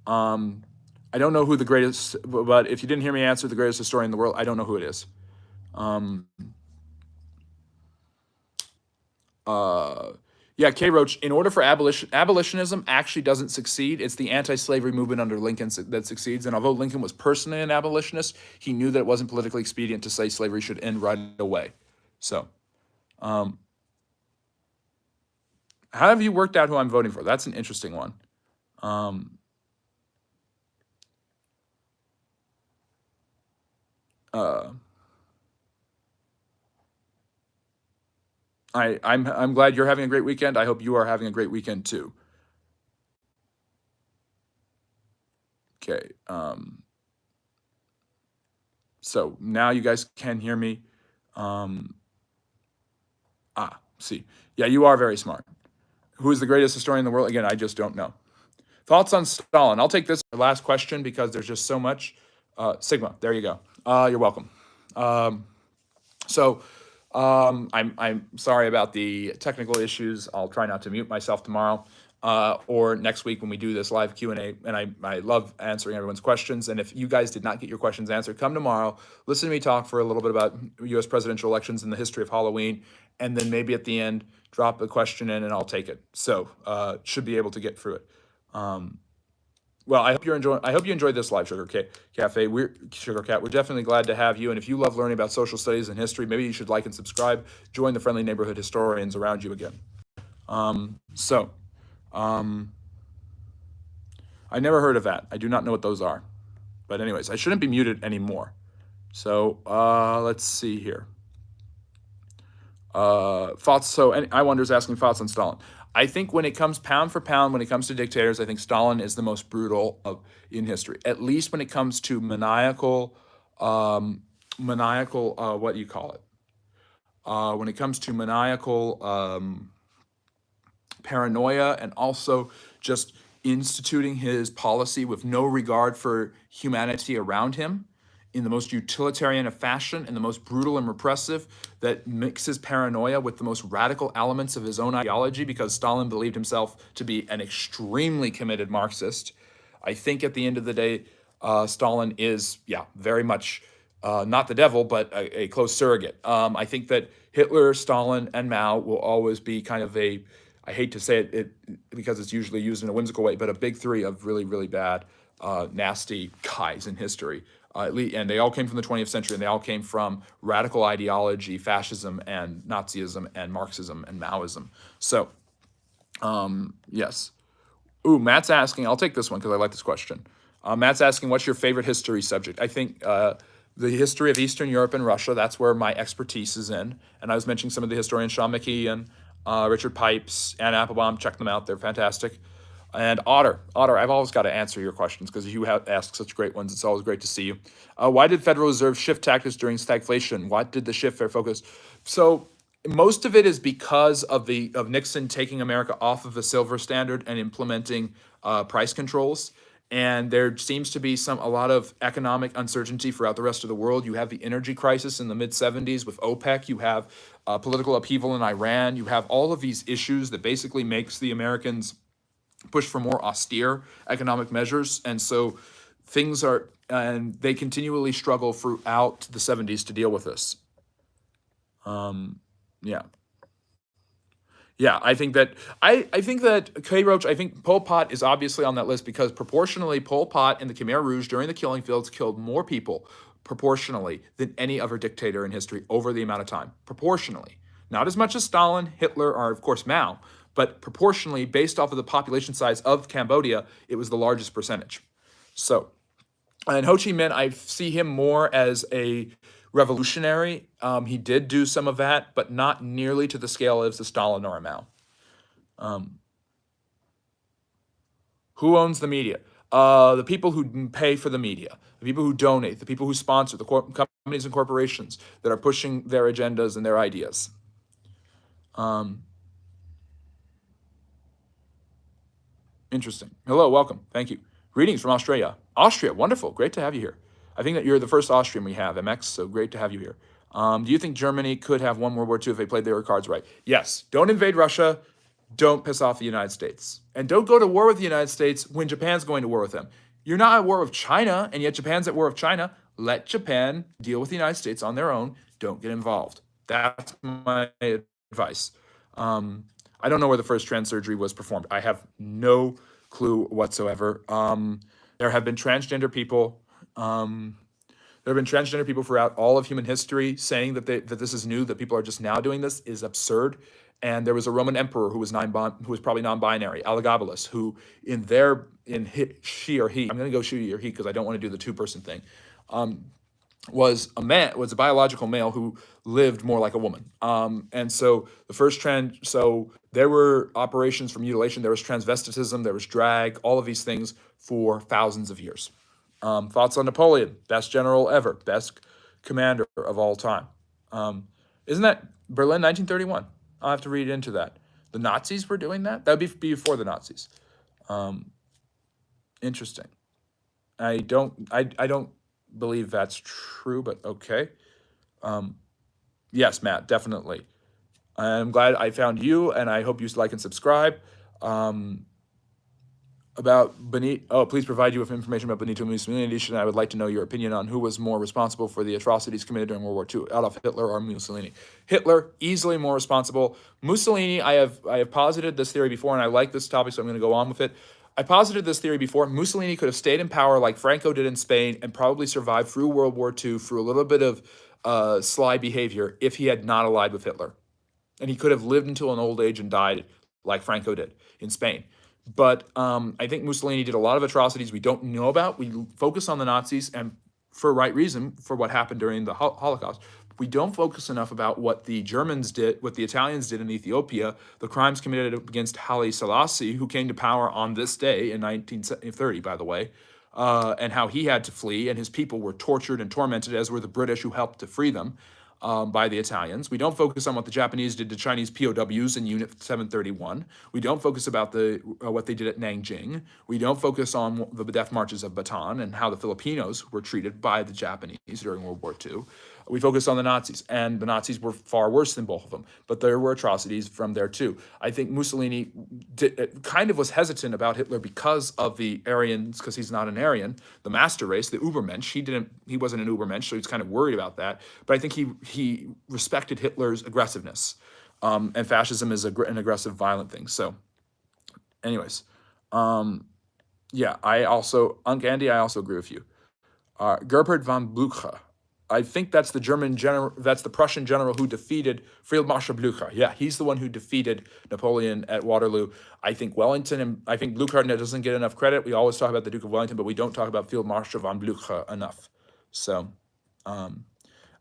I don't know who the greatest, but if you didn't hear me answer the greatest historian in the world, I don't know who it is. Yeah, K. Roach, in order for abolitionism actually doesn't succeed. It's the anti-slavery movement under Lincoln that succeeds. And although Lincoln was personally an abolitionist, he knew that it wasn't politically expedient to say slavery should end right away. So, how have you worked out who I'm voting for? That's an interesting one. I'm glad you're having a great weekend. I hope you are having a great weekend too. Okay. So now you guys can hear me. Um, see. Yeah, you are very smart. Who is the greatest historian in the world? Again, I just don't know. Thoughts on Stalin? I'll take this last question because there's just so much. Sigma, there you go. You're welcome. So I'm sorry about the technical issues. I'll try not to mute myself tomorrow or next week when we do this live Q&A. And I love answering everyone's questions. And if you guys did not get your questions answered, come tomorrow, listen to me talk for a little bit about U.S. presidential elections and the history of Halloween. And then maybe at the end, drop a question in and I'll take it. So should be able to get through it. Well, I hope you enjoyed this live Cafe. Sugar Cat. We're definitely glad to have you. And if you love learning about social studies and history, maybe you should like and subscribe. Join the friendly neighborhood historians around you again. I never heard of that. I do not know what those are. But anyways, I shouldn't be muted anymore. So let's see here. Thoughts. So I wonder is asking thoughts on Stalin. I think when it comes pound for pound, when it comes to dictators, I think Stalin is the most brutal in history. At least when it comes to maniacal, what do you call it? When it comes to maniacal paranoia and also just instituting his policy with no regard for humanity around him in the most utilitarian of fashion and the most brutal and repressive that mixes paranoia with the most radical elements of his own ideology because Stalin believed himself to be an extremely committed Marxist. I think at the end of the day, Stalin is, very much not the devil, but a close surrogate. I think that Hitler, Stalin, and Mao will always be kind of I hate to say it because it's usually used in a whimsical way, but a big three of really, really bad, nasty guys in history. And they all came from the 20th century, and they all came from radical ideology, fascism, and Nazism, and Marxism, and Maoism. So, yes. Ooh, Matt's asking, I'll take this one because I like this question. Matt's asking, what's your favorite history subject? I think the history of Eastern Europe and Russia, that's where my expertise is in. And I was mentioning some of the historians, Sean McKeon, Richard Pipes, Ann Applebaum. Check them out. They're fantastic. And Otter, I've always got to answer your questions because you have asked such great ones. It's always great to see you. Why did Federal Reserve shift tactics during stagflation? What did the shift their focus? So most of it is because of Nixon taking America off of the silver standard and implementing price controls. And there seems to be a lot of economic uncertainty throughout the rest of the world. You have the energy crisis in the mid-70s with OPEC. You have political upheaval in Iran. You have all of these issues that basically makes the Americans push for more austere economic measures. And so and they continually struggle throughout the 70s to deal with this. Yeah, I think that K. Roach, I think Pol Pot is obviously on that list because proportionally, Pol Pot and the Khmer Rouge during the killing fields killed more people proportionally than any other dictator in history over the amount of time. Proportionally. Not as much as Stalin, Hitler, or of course Mao, but proportionally, based off of the population size of Cambodia, it was the largest percentage. So, and Ho Chi Minh, I see him more as a revolutionary. He did do some of that, but not nearly to the scale as a Stalin or a Mao. Who owns the media? The people who pay for the media, the people who donate, the people who sponsor, the companies and corporations that are pushing their agendas and their ideas. Interesting. Hello, welcome. Thank you. Greetings from Australia. Austria, wonderful. Great to have you here. I think that you're the first Austrian we have, MX, so great to have you here. Do you think Germany could have won World War II if they played their cards right? Yes. Don't invade Russia. Don't piss off the United States. And don't go to war with the United States when Japan's going to war with them. You're not at war with China, and yet Japan's at war with China. Let Japan deal with the United States on their own. Don't get involved. That's my advice. I don't know where the first trans surgery was performed. I have no clue whatsoever. There have been transgender people. Throughout all of human history. Saying that this is new, that people are just now doing this, is absurd. And there was a Roman emperor who was probably non-binary, Elagabalus, who she or he. I'm going to go she or he because I don't want to do the two-person thing. was a biological male who lived more like a woman. And so the first trend, so there were operations for mutilation, there was transvestitism, there was drag, all of these things for thousands of years. Thoughts on Napoleon? Best general ever, best commander of all time. Isn't that Berlin 1931? I'll have to read into that. The Nazis were doing that? That would be before the Nazis. Interesting. I don't believe that's true, but okay. Yes, Matt, definitely. I'm glad I found you, and I hope you like and subscribe. About Benito, please provide you with information about Benito Mussolini. And I would like to know your opinion on who was more responsible for the atrocities committed during World War II, Adolf Hitler or Mussolini. Hitler, easily more responsible. Mussolini, I have posited this theory before, and I like this topic, so I'm going to go on with it. I posited this theory before. Mussolini could have stayed in power like Franco did in Spain and probably survived through World War II through a little bit of sly behavior if he had not allied with Hitler. And he could have lived until an old age and died like Franco did in Spain. But I think Mussolini did a lot of atrocities we don't know about. We focus on the Nazis, and for a right reason, for what happened during the Holocaust. We don't focus enough about what the Germans did, what the Italians did in Ethiopia, the crimes committed against Haile Selassie, who came to power on this day in 1930, by the way, and how he had to flee, and his people were tortured and tormented, as were the British who helped to free them. By the Italians. We don't focus on what the Japanese did to Chinese POWs in Unit 731. We don't focus about what they did at Nanjing. We don't focus on the death marches of Bataan and how the Filipinos were treated by the Japanese during World War II. We focus on the Nazis, and the Nazis were far worse than both of them, but there were atrocities from there too. I think Mussolini kind of was hesitant about Hitler because of the Aryans, because he's not an Aryan, the master race, the Übermensch. He wasn't an Übermensch, so he's kind of worried about that. But I think he respected Hitler's aggressiveness, and fascism is an aggressive, violent thing. So, anyways, yeah, Unc Andy, I also agree with you. Gerhard von Blücher. I think that's the German general. That's the Prussian general who defeated Fieldmarschall Blücher. Yeah, he's the one who defeated Napoleon at Waterloo. I think Wellington and I think Blücher doesn't get enough credit. We always talk about the Duke of Wellington, but we don't talk about Fieldmarschall von Blücher enough. So, Fupa,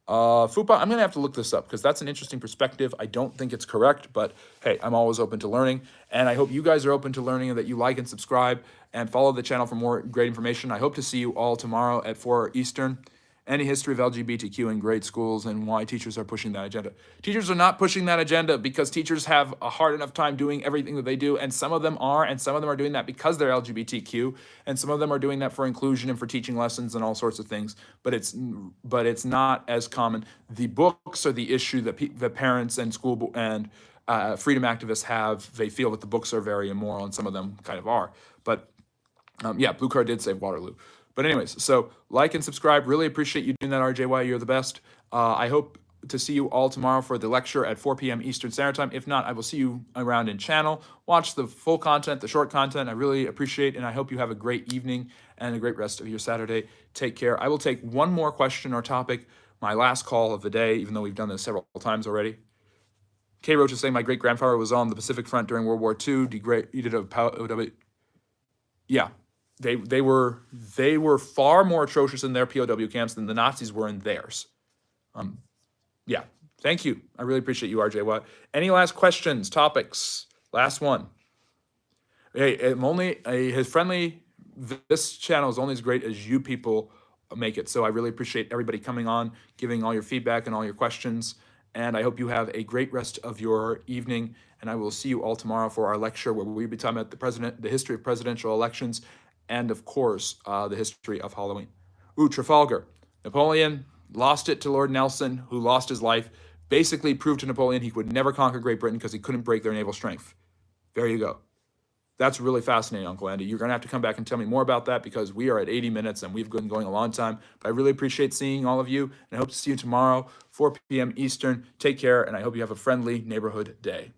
I'm gonna have to look this up because that's an interesting perspective. I don't think it's correct, but hey, I'm always open to learning, and I hope you guys are open to learning and that you like and subscribe and follow the channel for more great information. I hope to see you all tomorrow at 4 Eastern. Any history of LGBTQ in grade schools and why teachers are pushing that agenda. Teachers are not pushing that agenda because teachers have a hard enough time doing everything that they do, and some of them are doing that because they're LGBTQ, and some of them are doing that for inclusion and for teaching lessons and all sorts of things. But it's not as common. The books are the issue that the parents and school and freedom activists have. They feel that the books are very immoral, and some of them kind of are. But yeah, Blue Card did save Waterloo. But anyways, so like and subscribe. Really appreciate you doing that, RJY. You're the best. I hope to see you all tomorrow for the lecture at 4 p.m. Eastern Standard Time. If not, I will see you around in channel. Watch the full content, the short content. I really appreciate, and I hope you have a great evening and a great rest of your Saturday. Take care. I will take one more question or topic, my last call of the day, even though we've done this several times already. K. Roach is saying my great-grandfather was on the Pacific Front during World War II. Degraded of POW. Yeah. They were far more atrocious in their POW camps than the Nazis were in theirs. Yeah, thank you. I really appreciate you, RJ. Any last questions, topics? Last one. Hey, this channel is only as great as you people make it. So I really appreciate everybody coming on, giving all your feedback and all your questions. And I hope you have a great rest of your evening. And I will see you all tomorrow for our lecture where we'll be talking about the history of presidential elections, and of course, the history of Halloween. Trafalgar. Napoleon lost it to Lord Nelson, who lost his life, basically proved to Napoleon he could never conquer Great Britain because he couldn't break their naval strength. There you go. That's really fascinating, Uncle Andy. You're going to have to come back and tell me more about that because we are at 80 minutes and we've been going a long time. But I really appreciate seeing all of you, and I hope to see you tomorrow, 4 p.m. Eastern. Take care, and I hope you have a friendly neighborhood day.